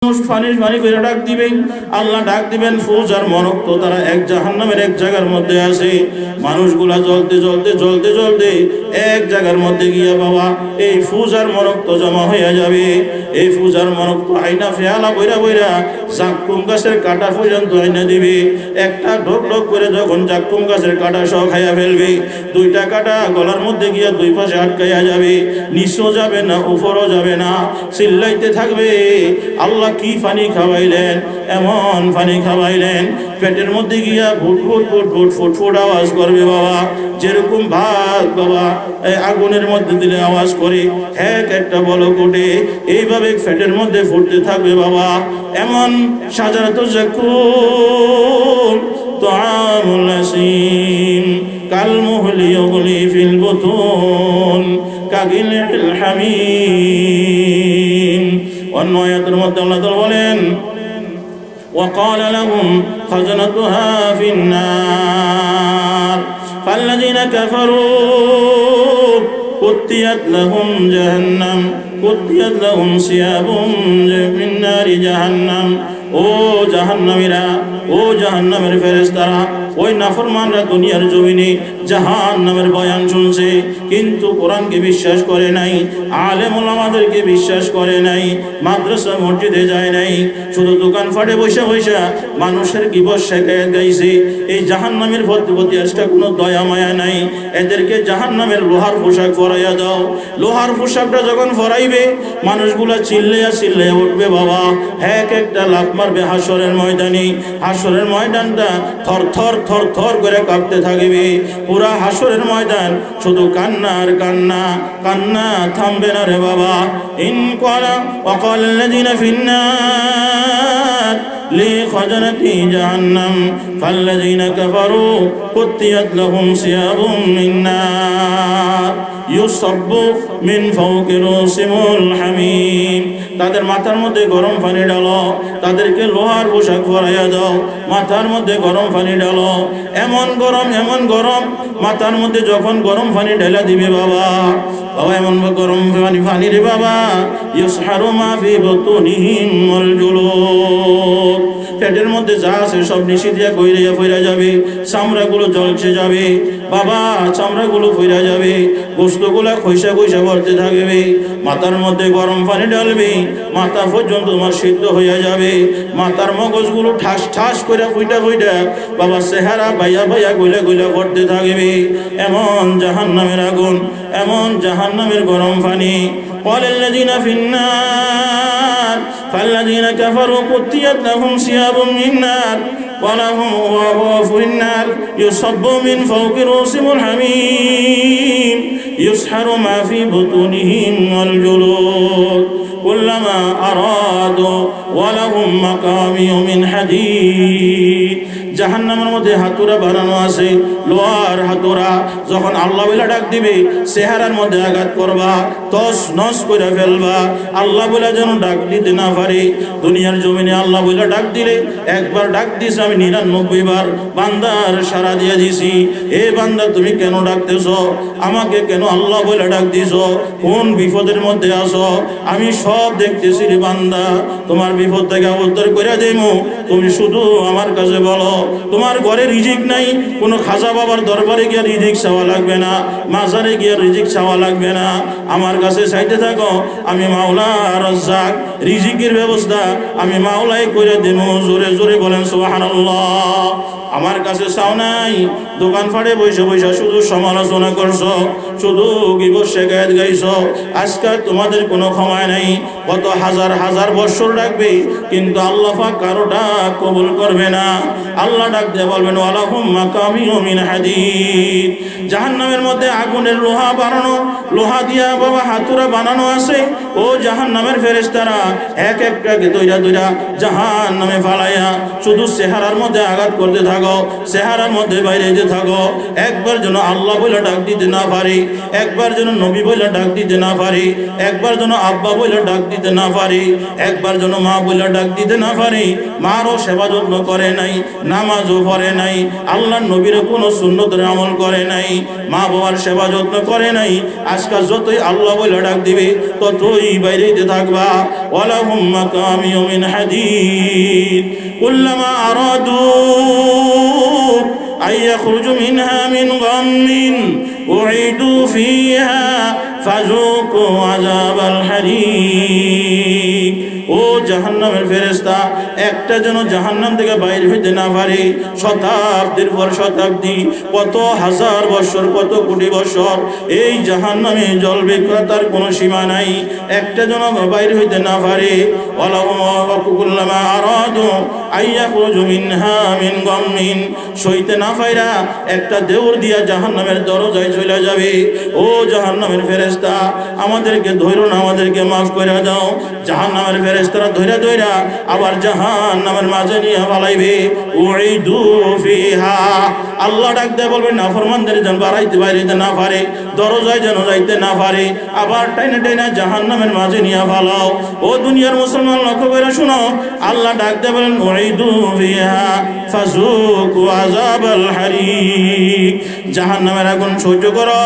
Funny করে ডাক দিবেন, আল্লাহ ডাক দিবেন ফুজ আর মরক তো তারা এক জাহান্নামের এক জায়গার মধ্যে আছে। মানুষগুলা জ্বলতে জ্বলতে জ্বলতে জ্বলতে এক জায়গার মধ্যে গিয়া বাবা এই ফুজ আর মরক তো জমা হইয়া যাবে। এই ফুজ আর মরক তো আইনা ফেয়ালা বইরা বইরা জাক্কুম গাছের কাটা পর্যন্ত আইনা দিবে। একটা ঢোক ঢোক করে যখন জাক্কুম গাছের কাটা সহ খাইয়া ফেলবে, দুইটা কাটা গলার মধ্যে গিয়া দুই পাশে আটকাইয়া যাবে, নিচও যাবে না উপরও যাবে না, চিল্লাইতে থাকবে আল্লাহ কি পানি খাওয়াইলেন, এমন পানি খাওয়াইলেন। পেটের মধ্যে গিয়া foot foot foot foot foot foot আওয়াজ করবে বাবা, যেরকম ভাত বাবা আগুনের মধ্যে দিলে আওয়াজ করে এক একটা বলক ওঠে, এইভাবে পেটের মধ্যে ফুটতে থাকবে বাবা। এমন সাজারাতু যাকুম তাআমুল আসিম কাল মুহলি ইগলি ফিল বুতুন কাগিলিল হামিম। অন্য আয়াতের মধ্যে আল্লাহ তাআলা বলেন وقال لهم خزنتها في النار فالذين كفروا قطيت لهم جهنم قطيت لهم ثياب من نار جهنم। ও জাহান্নামীরা, ও জাহান্নামের ফেরেশতারা, ওই নাফরমানরা দুনিয়ার জমিনে জাহান্নামের বয়ান শুনছে কিন্তু কোরআনকে বিশ্বাস করে নাই, আলেম ওলামাদেরকে বিশ্বাস করে নাই, মাদ্রাসা মসজিদে যায় নাই, শুধু দোকান ফাটে বসে বসে মানুষের গীবত শেখায়ত গাইছে। এই জাহান্নামের প্রতি আজকে কোনো দয়া মায়া নাই। এদেরকে জাহান্নামের লোহার পোশাক পরাইয়া দাও। লোহার পোশাকটা যখন পরাইবে মানুষগুলা চিল্লাইয়া চিল্লাইয়া উঠবে বাবা, এক একটা লাফ মারবে হাসরের ময়দানে। হাসরের ময়দানটা থর থর থর থর করে কাঁপতে থাকবে। পুরা হাসরের ময়দান শুধু কান্না আর কান্না, কান্না থামবে না রে বাবা। ইন ক্বালা ওয়াকাল আল্লাযিনা ফিন্নার লিখাজানাতি জাহান্নাম ফাল্লাযিনা কাফারু কুত্তিয়াত লাহুম সিয়াবুম মিন নার ইউসাব্বু মিন ফাওকি রুসিমুল হামিম। তাদের মাথার মধ্যে গরম পানি ঢালো, তাদেরকে লোহার পোশাক পরাইয়া দাও, মাথার মধ্যে গরম পানি ঢালো। এমন গরম এমন গরম, মাথার মধ্যে যখন গরম পানি ঢেলা দিবে বাবা, বাবা এমন গরম পানি রে বাবা, ইউসহারু মা ফি বুতুনিহিম ওয়াল জুলুদ। পেটের মধ্যে যা আছে সব নিশি দিয়া কইরা ফইরা যাবে, চামড়াগুলো জলছে যাবে বাবা, চামড়াগুলো ফইরা যাবে, গোশতগুলা খইসা খইসা ভরতে থাকবে। মাথার মধ্যে গরম পানি ঢালবে, মাথা পর্যন্ত তোমার সিদ্ধ হইয়া যাবে। মাথার মগজগুলো ঠাস ঠাস করে ফুইটা ফুইটা বাবা চেহারা বাইয়া বাইয়া গইলা গইলা ভরতে থাকবে। এমন জাহান্নামের আগুন, এমন জাহান্নামের গরম পানি। قال الذين في النار فالذين كفروا قطيت لهم ثياب من نار ولهم في النار يصب من فوق رؤوسهم الحميم يسحر ما في بطونهم والجلود كلما أرادوا ولهم مقامع من حديد। জাহান্নামের মধ্যে হাতুরা বানানো আছে, লোহার হাতুরা। যখন আল্লাহ বলে ডাক দিবে চেহারার মধ্যে আঘাত করবা, তস নস করে ফেলবা, আল্লাহ বলে যেন ডাক দিতে না পারে। দুনিয়ার জমিনে আল্লাহ বলে ডাক দিলে একবার ডাক দিস আমি 99 বার বান্দার সারা দিয়ে দিছি। এ বান্দা তুমি কেন ডাকতেছ আমাকে, কেন আল্লাহ বলে ডাক দিছ, কোন বিপদের মধ্যে আছো, আমি সব দেখতেছি রে বান্দা, তোমার বিপদ থেকে উদ্ধার করে দেবো, তুমি শুধু আমার কাছে বলো। তোমার ঘরে রিজিক নাই, কোনো খাজা বাবার দরবারে গিয়ে রিজিক চাওয়া লাগবে না, মাজারে গিয়ে রিজিক চাওয়া লাগবে না, আমার কাছে চাইতে থাকো, আমি মাওলা রাজ্জাক, রিজিকের ব্যবস্থা আমি মাওলাই করে দেব। জোরে জোরে বলেন সুবহানাল্লাহ। আমার কাছে চাও নাই, দোকান ফাটে বসে বসে শুধু সমালোচনা করছো, শুধু গীবত শেখায়ত গাইছো। আজকাল তোমাদের কোনো ক্ষমা নাই, কত হাজার হাজার বছর ডাকবে কিন্তু আল্লাহ পাক কারোটা কবুল করবে না। আল্লাহ ডাক দিয়ে বলবেন ওয়ালাহুম মাকামিউ মিন হাদিদ। জাহান্নামের মধ্যে আগুনের লোহা বানানো, লোহা দিয়া বাবা হাতুরা বানানো আছে। ও জাহান্নামের ফেরেশতারা এক একটাকে দইরা দইরা জাহান্নামে ফালাইয়া শুধু চেহারার মধ্যে আঘাত করতে থাকে। থাকো, চেহারার মধ্যে বাইরে যে থাকো, একবার যেন আল্লাহ বলে ডাক দিতে না পারি, একবার যেন নবী বলে ডাক দিতে না পারি, একবার যেন আব্বা বলে ডাক দিতে না পারি, একবার যেন মা বলে ডাক দিতে না পারি। মারও সেবা যত্ন করে নাই, নামাজও পড়ে নাই, আল্লাহ নবীর কোনো সুন্নতের আমল করে নাই, মা বাবার সেবা যত্ন করে নাই। আজকাল যতই আল্লাহ বলে ডাক দিবে ততই বাইরেতে থাকবা। ওয়ালাহুম মাকামিউ মিন হাদীদ কুল্লামা আরাদু আন ইয়াখরুজু মিনহা মিন গাম্মিন উঈদু ফিহা ফাযুকু আযাবাল হারিক। ও জাহান্নামের ফেরেশতা, একটা যেন জাহান্নাম থেকে বাইরে হইতে না পারে। শতাব্দীর পর শতাব্দী, কত হাজার বছর, কত কোটি বছর এই জাহান্নামে জ্বলবে, তার কোনো সীমা নাই। একটা যেন বাইরে হইতে না পারে। কুল্লামা আরাদু আন ইয়াখরুজু মিনহা মিন গাম্মিন, সইতে না পাইরা একটা দেউর দিয়া জাহান্নামের দরজায় চলে যাবে। ও জাহান্নামের ফেরেশতা, আমাদেরকে ধৈর্য না, আমাদেরকে মাফ করে দাও। জাহান্নামের ফেরেশতারা ধৈরা ধৈরা আবার জাহান্নামের মাঝে নিয়ে ফালাইবে। উঈদু ফিহা, আল্লাহ ডাক দেয়া বলবে নাফরমানদের যেন বাড়াইতে বাইরেতে না পারে, দরজায় যেন যাইতে না পারে, আবার টাইনা টাইনা জাহান্নামের মাঝে নিয়ে ফালাও। ও দুনিয়ার মুসলমান, লক্ষ্য করে শুনো, আল্লাহ ডাক দেয়া বলেন উঈদু ফিহা ফাযুকু আযাবাল হারিক। জাহান্নামের আগুন সহ্য করো,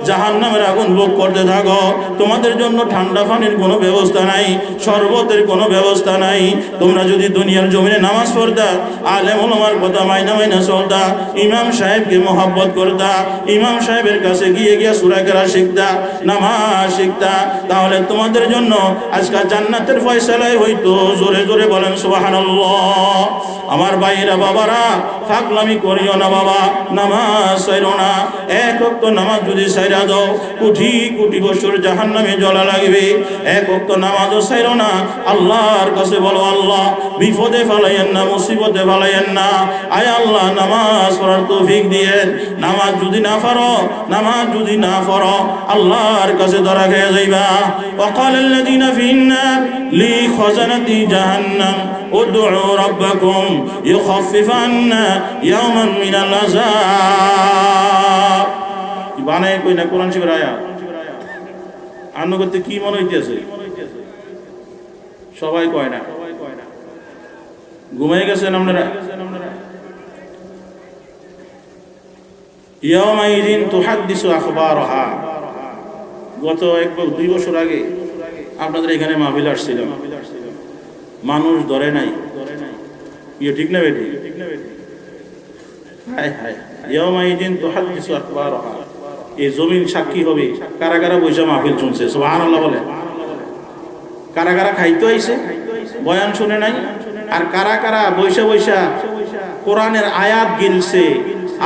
জাহান্নামের আগুন ভোগ করতে থাকো। তোমাদের জন্য ঠান্ডা পানির কোনো ব্যবস্থা নাই, শরবতের কোনো ব্যবস্থা নাই। তোমরা যদি দুনিয়ার জমিনে নামাজ পড়তা, আলেম ওলামার কথা মাইনা মাইনা চলতা, ইমাম সাহেবকে মহব্বত করতা, ইমাম সাহেবের কাছে গিয়ে গিয়ে সূরা কেরাত শিখতা, নামাজ শিখতা, তাহলে তোমাদের জন্য আজকাল জান্নাতের ফয়সালাই হইতো। জোরে জোরে বলেন সুবহানাল্লাহ। আমার ভাইরা বাবারা, ফাকলামি করিও না বাবা, নামাজ ছাইরো না। এক ওয়াক্ত নামাজ যদি ছাইরা দাও, কোটি কোটি বছর জাহান্নামে জ্বলা লাগবে। এক ওয়াক্ত নামাজও ছাইরো না। আল্লাহর কাছে বলো, আল্লাহ বিপদে ফালাইয়েন না, মুসিবতে ফালাইয়েন না। আয় আল্লাহ, নামাজ পড়ার তৌফিক দিয়েন। নামাজ যদি না পারো, নামাজ যদি না পড়ো, আল্লাহর কাছে ধরা খেয়ে যাইবা। ওয়াকালাল্লাযীনা ফিন-নার লিখাযানাতি জাহান্নাম উদউ রাব্বাকুম ইউখাফফিফ আন্না ইয়াওমান মিনাল আযাব। কি বানায় কই না কোরআন শরীফের আয়াত? আন্ন করতে কি মনে হইতেছে? সবাই কয় না, ঘুমাই গেছেন আপনারা? ইয়াওমাইযিন তুহাদ্দিসু আখবারহা। গত 1-2 বছর আগে আপনাদের এখানে মাহফিল আসছিল, মানুষ ধরে নাই। ইয়ে ঠিক না বেটি? হায় হায়, ইয়াওমাইযিন তুহাদ্দিসু আখবারহা। এই জমিন সাক্ষী হবে কারা কারা বৈশা মাহফিল শুনছে। সুবহানাল্লাহ বলে। কারা কারা খাইতে আইছে, বয়ান শুনে নাই, আর কারা কারা বৈশা বৈশা কোরআনের আয়াত গিলছে,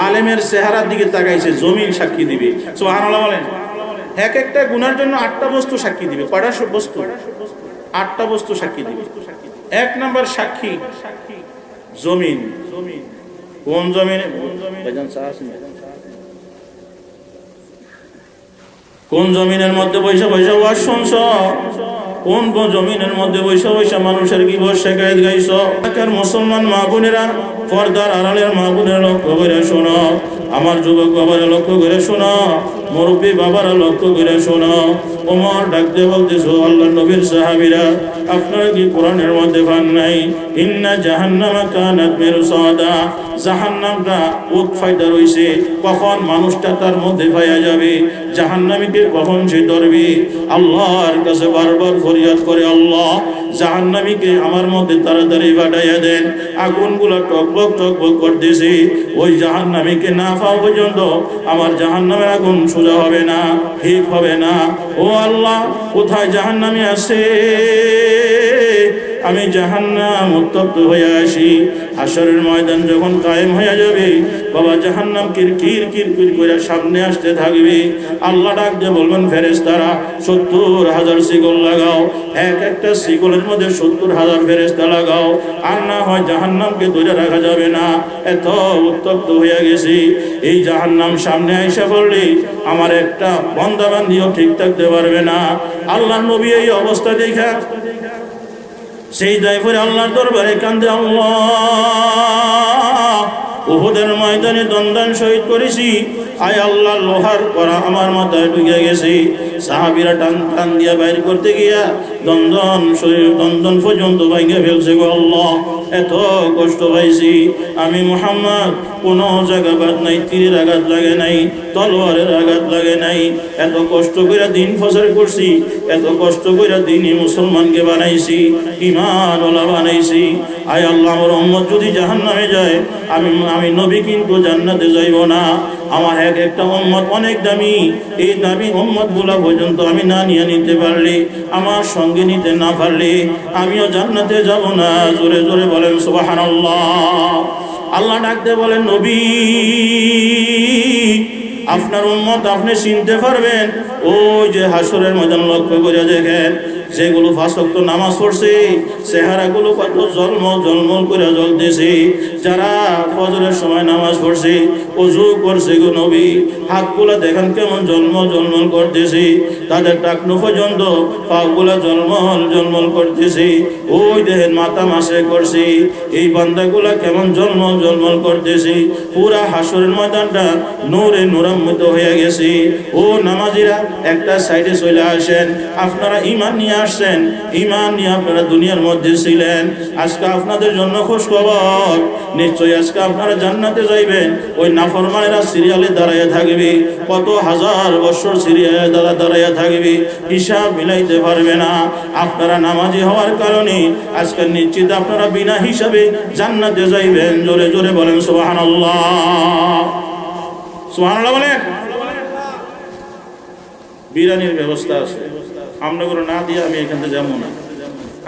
আলেমের চেহারার দিকে তাকাইছে, জমিন সাক্ষী দিবে। সুবহানাল্লাহ বলেন। এক একটা গুনার জন্য 8টা বস্তু সাক্ষী দিবে। কয়টা বস্তু? 8টা বস্তু সাক্ষী দিবে। 1 নাম্বার সাক্ষী জমিন। কোন জমিনে? কোন জমিনের মধ্যে বৈশা বৈশা ওয়াজ শুনছ? কোন জমিনের মধ্যে বৈশা বৈশা মানুষের কি শেখায়ত গাইছ? মুসলমান মা বোনেরা, পর্দার আড়ালের মা বোনেরা লক্ষ্য করে শোনো, আমার যুবক বাবারা লক্ষ্য করে শোনো, মুরব্বী বাবারা লক্ষ্য করে শোনো। ওমর ডাকতে বলতেছো, আল্লাহর নবীর সাহাবীরা, আপনারা কি কোরআনের মধ্যে পান নাই? ইন্না জাহান্নামা কানাত মিরসাদা। জাহান্নামটা উৎফাইটা রইছে, কখন মানুষটা তার মধ্যে পাওয়া যাবে, জাহান্নামীকে কখন সে ধরবে। আল্লাহর কাছে বারবার ফরিয়াদ করে, আল্লাহ জাহান্নামীকে আমার মধ্যে তাড়াতাড়ি পাঠাইয়া দেন। আগুনগুলো টকবক টকবক করতেছে, ওই জাহান্নামীকে না পাওয়া পর্যন্ত আমার জাহান্নামের আগুন সোজা হবে না, ঠিক হবে না। ও আল্লাহ, কোথায় জাহান্নামী আছে? আমি জাহান্নাম উত্তপ্ত হয়ে আসি। হাসরের ময়দান যখন কায়েম হয়ে যাবে, বাবা জাহান্নাম কিরকির কিরকির করে সামনে আসতে থাকবে। আল্লাহ ডাক দিয়ে বলবেন, ফেরেশতারা 70,000 শিকল লাগাও, এক একটা শিকলের মধ্যে 70,000 ফেরেশতা লাগাও, আর না হয় জাহান্নামকে ধরে রাখা যাবে না, এত উত্তপ্ত হয়ে গেছি। এই জাহান্নাম সামনে আইসা পড়লে আমার একটা বন্দাবান্দিও ঠিক থাকতে পারবে না। আল্লাহর নবী এই অবস্থা দেখা সেই দায় করে আল্লাহর দরবারে কান্দে, আল্লাহ উহুদের ময়দানে দন্দন শহীদ করেছি, আয় আল্লাহ লোহার করা আমার মাথায় ঢুকে গেছে। সাহাবীরা টান টান দিয়া বাইর করতে গিয়া দন্দন পর্যন্ত ভাঙে ফেলছে গো আল্লাহ, এত কষ্ট পাইছি আমি মুহাম্মদ। কোনো জায়গাঘাত নাই, তীরের আঘাত লাগে নাই, তলোয়ারের আঘাত লাগে নাই। এত কষ্ট করে দিন প্রচার করছি, এত কষ্ট করে দিনই মুসলমানকে বানাইছি, ঈমানওয়ালা বানাইছি। আয় আল্লাহ, আমার উম্মত যদি জাহান্নামে যায়, আমি নবী কিন্তু জান্নাতে যাইব না। আমার এক একটা উম্মত অনেক দামি, এই দামি উম্মত গুলা পর্যন্ত আমি না নিয়ে নিতে পারলে, আমার সঙ্গে নিতে না পারলে আমিও জান্নাতে যাব না। জোরে জোরে বলেন সুবহানাল্লাহ। আল্লাহ ডাকতে বলেন, নবী আপনার উম্মত আপনি চিনতে পারবেন। ওই যে হাসরের ময়দান লক্ষ্য করে দেখেন, যেগুলো 5 ওয়াক্ত নামাজ পড়ছে চেহারাগুলো কত জলমল জলমল করে জ্বলতেছে। যারা ফজরের সময় নামাজ পড়ছে, ওযু করছে গো নবী, হাতগুলো দেখেন কেমন জলমল জলমল করতেছে। তাদের টাকনু পর্যন্ত পাগুলা জলমল জলমল করতেছে। ওই দেখেন মাথা মাসে করছে, এই বান্দাগুলা কেমন জলমল জলমল করতেছে। পুরা হাসরের ময়দানটা নূরে নূরান্বিত হয়ে গেছে। ও নামাজিরা, একটা সাইডে চলে আসেন। আপনারা ঈমান নিয়ে আসছেন, ঈমান নিয়ে আপনারা দুনিয়ার মধ্যে ছিলেন। আজকে আপনাদের জন্য খুশ খবর, নিশ্চয়ই আজকে আপনারা জান্নাতে যাইবেন। ওই নাফরমানেরা সিরিয়ালে দাঁড়াইয়া থাকবে, কত হাজার বছর সিরিয়ালে দাঁড়াইয়া থাকবে, হিসাব মিলাইতে পারবে না। আপনারা নামাজি হওয়ার কারণে আজকে নিশ্চিত আপনারা বিনা হিসাবে জান্নাতে যাইবেন। জোরে জোরে বলেন সুবহানাল্লাহ, সুবহানাল্লাহ বলেন। বিরিয়ানির ব্যবস্থা আছে, আমরা করে না দিয়ে আমি এখান থেকে যাবো না।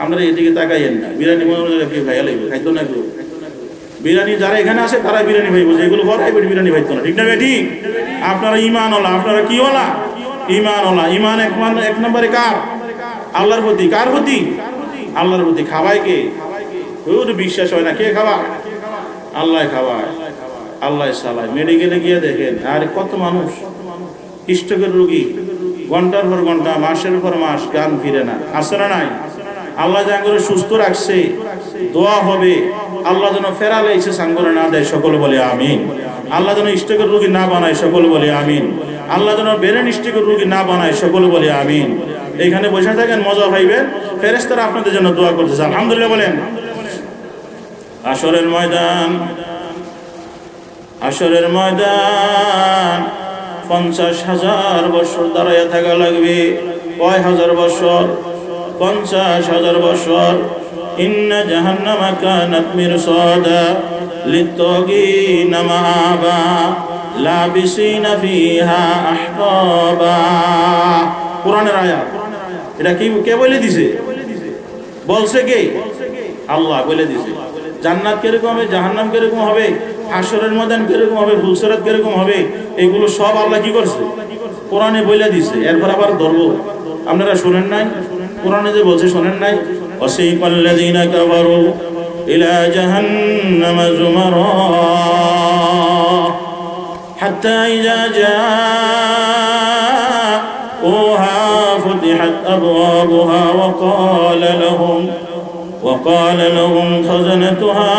আপনারা এদিকে তাকাইয়েন না, বিরিয়ানি মনে হলে কেউ খাইয়া লাগবে, খাইতো না কেউ। বিরিয়ানি যারা এখানে আছে তারা বিরিয়ানি ভাইব, যেগুলো ঘরে বিরিয়ানি ভাইতো না, ঠিক না বেটি? আপনারা ঈমানওয়ালা, আপনারা কি ওয়ালা? ঈমানওয়ালা। ঈমান এক নম্বরে কার? আল্লাহর প্রতি। কার প্রতি? আল্লাহর প্রতি। খাওয়ায় কে? ওর বিশ্বাস হয় না, কে খাওয়ায়? আল্লাহ খাওয়ায়, আল্লাহ চালায়। মেডিকেলে গিয়ে দেখেন, আর কত মানুষ স্ট্রোকের রোগী, ঘন্টার পর ঘন্টা, মাসের পর মাস গান ফিরে না, আসে না নাই? আল্লাহ জাঙ্গরে সুস্থ রাখছে, দোয়া হবে আল্লাহ যেন ফেরালে এসে সাঙ্গরে না দেয়, সকল বলে আমিন। আল্লাহ যেন স্ট্রোকের রোগী না বানায়, সকল বলে আমিন। আল্লাহ যেন ব্রেন স্ট্রোকের রোগী না বানায়, সকল বলে আমিন। এইখানে বসে থাকেন, মজা পাইবেন, ফেরেশতারা আপনাদের জন্য দোয়া করতেছে, আলহামদুলিল্লাহ বলেন। হাসরের ময়দান, হাসরের ময়দান 50,000 বছর দাঁড়াইয়া থাকা লাগবে। কয় হাজার বছর? 50,000 বছর। ইন্না জাহান্নামা কানাত মিরসাদা লিত্তাগিনা মাআবা লাবিসিনা ফিহা আহকাবা। কোরআনের আয়াত। এটা কি কে বলে দিছে? বলছে কে? আল্লাহ বলে দিছে। জান্নাত কিরকম হবে, জাহান্নাম কিরকম হবে, হাসরের ময়দান কিরকম হবে, ফুলসিরাত কিরকম হবে, এগুলো সব আল্লাহ কি করছে? কোরআনে বলে দিছে। এরপর আবার ধরবো, আপনারা শোনেন নাই? কোরআনে যে বলছে শোনেন নাই? ওয়াসিকাল্লাযীনা কাফারু ইলা জাহান্নামা যুমারা হাত্তা ইযা জাআউহা ফুতিহাত আবওয়াবুহা وقال لهم خزنتها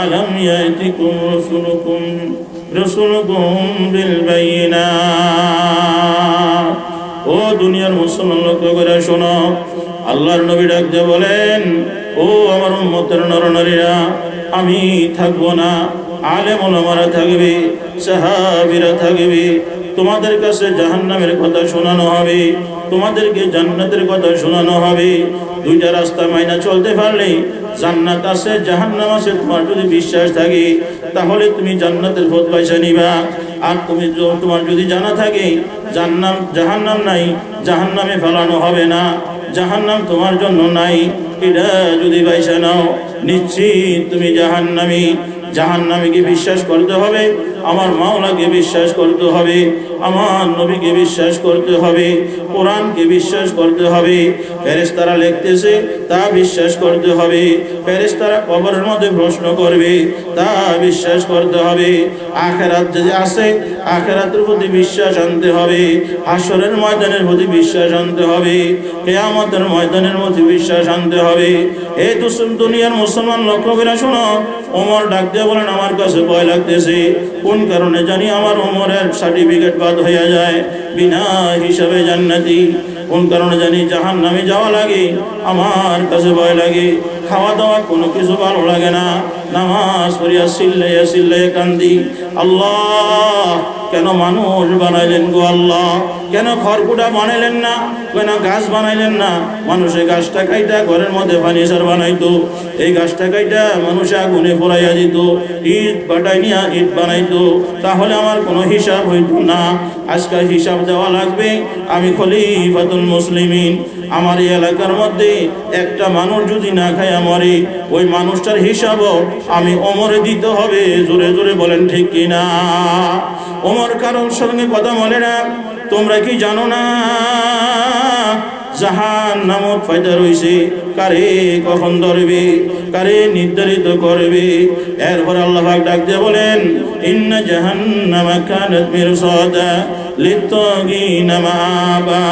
ألم يأتكم رسلكم بالبينات। ও দুনিয়ার মুসলমান লক্ষ্য করে শোনো, আল্লাহর নবী ডাকতে বলেন, ও আমার উম্মতের নরনারীরা, আমি থাকবো না, আলেম ওলামারা থাকবে, সাহাবীরা থাকবে, তোমাদের কাছে জাহান্নামের কথা শোনানো হবে, তোমাদেরকে জান্নাতের কথা শোনানো হবে। দুইটা রাস্তা মাইনা চলতে পারলে জান্নাত আছে, জাহান্নাম আছে, তোমার যদি বিশ্বাস থাকে তাহলে তুমি জান্নাতের পথ বাইছা নিবা। আর তোমার যদি জানা থাকে জাহান্নাম নাই, জাহান্নামে ফেলানো হবে না, জাহান্নাম তোমার জন্য নাই, এটা যদি বাইছা নাও নিশ্চিত তুমি জাহান্নামী। জাহান্নামীকে বিশ্বাস করতে হবে আমার মাওলাকে বিশ্বাস করতে হবে, আমার নবীকে বিশ্বাস করতে হবে, কোরআনকে বিশ্বাস করতে হবে। ফেরেশতারা লিখতেছে তা বিশ্বাস করতে হবে, ফেরেশতারা কবরের মধ্যে প্রশ্ন করবে তা বিশ্বাস করতে হবে। আখিরাত যে আছে আখিরাতের প্রতি বিশ্বাস আনতে হবে, হাসরের ময়দানের প্রতি বিশ্বাস আনতে হবে, কিয়ামতের ময়দানের প্রতি বিশ্বাস আনতে হবে। এই দুনিয়ার মুসলমান লক্ষ্য করে শোনো, ওমর ডাক দিয়ে বলেন আমার কাছে ভয় লাগতেছে, কোন কারণে জানি আমার ওমরের সার্টিফিকেট বাদ হয়ে যায়, বিনা হিসাবে জান্নাতি। কোন কারণে জানি জাহান্নামে যাওয়া লাগে, আমার কাছে ভয় লাগে। খাওয়া দাওয়া কোনো কিছু ভালো লাগে না, নামাজ পড়িয়া চিল্লাইয়া চিল্লাইয়া কান্দি, আল্লাহ কেন মানুষ বানাইলেন গো আল্লাহ, কেন খড়কুটা বানাইলেন না, কেন গাছ বানাইলেন না? মানুষে গাছটা কাইটা ঘরের মধ্যে ফার্নিচার বানাইতো, এই গাছটা কাইটা মানুষে আগুনে পোড়াইয়া দিত, ইট বাটাই নিয়ে ইট বানাইতো, তাহলে আমার কোনো হিসাব হইত না। আজকাল হিসাব দেওয়া লাগবে। আমি খলিফাতুল মুসলিমিন, আমার এই এলাকার মধ্যে একটা মানুষ যদি না খায় মরে, ওই মানুষটার হিসাবও আমি ওমরে দিতে হবে। জোরে জোরে বলেন ঠিক কিনা? ওমর কারোর সঙ্গে কথা বলে না। তোমরা কি জানো না জাহান্নামত ফায়দা রইছে, কারে কখন ধরবে, কারে নির্ধারিত করবে? এরপর আল্লাহ পাক ডাক দিয়ে বলেন, ইন্না জাহান্নামা কানাত মিরসাদা লিত্তাগিনা মাআবা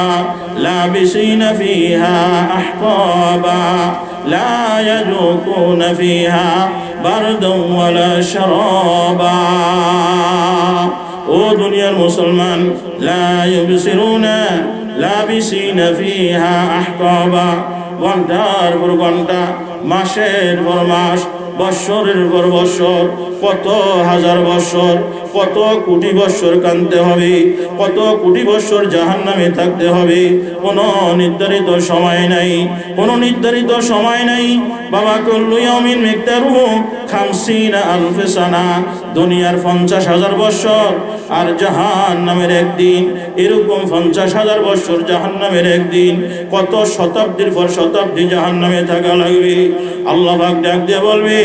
লাবিসিনা ফিহা আহকাবা লা ইয়াজুকুনা ফিহা বারদান ওয়ালা শারাবা। ও দুনিয়ার মুসলমান, লা ইউবসিরুনা লাবিসিনা ফিহা আহকাবা, ঘন্টার পর ঘন্টা, মাসের পর মাস, বৎসরের পর বৎসর, কত হাজার বৎসর, কত কোটি বৎসর কাঁদতে হবে, কত কোটি বৎসর জাহান্নামে থাকতে হবে। কোনো নির্ধারিত সময় নাই, কোনো নির্ধারিত সময় নাই। বাবা কুল্লু ইয়াউমিন মিকদারুহু 50 আলফ সানা, দুনিয়ার 50,000 বৎসর আর জাহান্নামের একদিন, এরকম 50,000 বৎসর জাহান্নামের একদিন। কত শতাব্দীর পর শতাব্দী জাহান্নামে থাকা লাগবে। আল্লাহ পাক ডাক দিয়ে বলবে,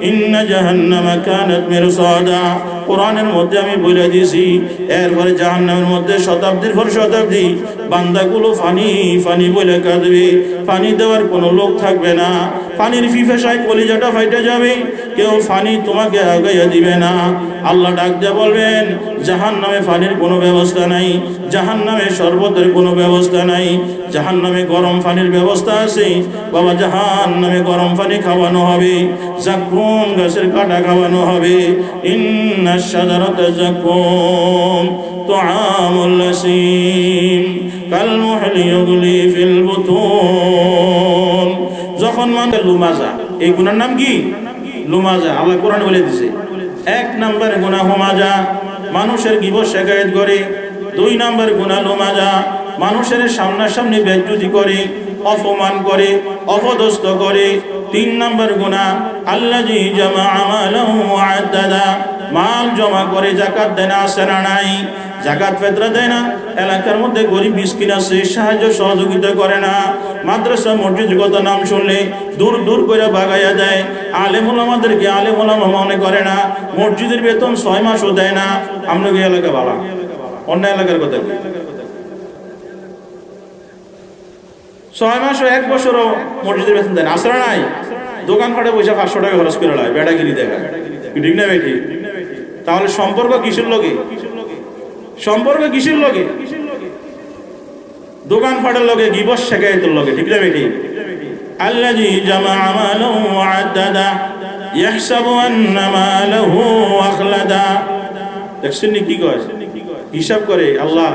ইন্না জাহান্নামা কানাত মিরসাদা। কোরআনের মধ্যে আমি বলে দিয়েছি, এরপরে জাহান্নামের মধ্যে শতাব্দীর পর শতাব্দী বান্দাগুলো ফানি ফানি বলে কাঁদবে। পানি দেওয়ার কোনো লোক থাকবে না, পানির পিপাসায় কলিজাটা ফাইটে যাবে, কেউ পানি তোমাকে আগাইয়া দিবে না। আল্লাহ ডাক দিয়ে বলবেন, জাহান্নামে পানির কোনো ব্যবস্থা নাই, জাহান্নামে শরবতের কোনো ব্যবস্থা নাই, জাহান্নামে গরম পানির ব্যবস্থা আছে। বাবা জাহান্নামে গরম পানি খাওয়ানো হবে, জাকুম গাছের কাটা খাওয়ানো হবে। ইন্না শাজারাতা জাকুম তুআমুল আসিম কাল মুহলি ইউগলি ফিল বুতুন। যখন মানে লুমাজা, এই গুনার নাম কি? লুমাজা। আল্লাহ কোরআন বলে দিছে, 1 নম্বর গুনাহ হুমাজা, মানুষের গীবত শিকায়ত করে। 2 নম্বর গুনাহ লুমাজা, মানুষের সামনাসামনি বেজ্জতি করে, অপমান করে, অপদস্থ করে। 3 নম্বর গুনাহ আল্লাযী জামাআ মালাহু ওয়া আদ্দাদা, মাল জমা করে যাকাত দেয় না, আছে না নাই? জাকাত ফিতরা দেয় না, এলাকার মধ্যে গরিব মিসকিন আছে, সাহায্য সহযোগিতা করে না। মাদ্রাসা মসজিদ কথা নাম শুনলে দূর দূর করে বাগাইয়া দেয়। আলেম ওলামাদেরকে আলেম ওলামা মনে করে না। মসজিদের বেতন 6 মাসও দেয় না। আমরা কি এলাকা ভালো? অন্য এলাকার কথা কি? 6 মাসও 1 বছরও মসজিদের বেতন দেয় না, আসরা নাই? দোকান ফাটে পয়সা 500 টাকা খরচ করে লাই, বেটাগিরি দেখা, ঠিক না বেটি? তাহলে সম্পর্ক কিসের লগে? সম্পর্ক কিসের লগে? দোকান ফাটার লগে, গীবত শিকায়তের লগে, ঠিক না বেটি? আল্লাযী জামাআ মালাহু ওয়া আদ্দাদা ইয়াহসাবু আন্না মালাহু আখলাদা। দেখছেন কি কয়? হিসাব করে, আল্লাহ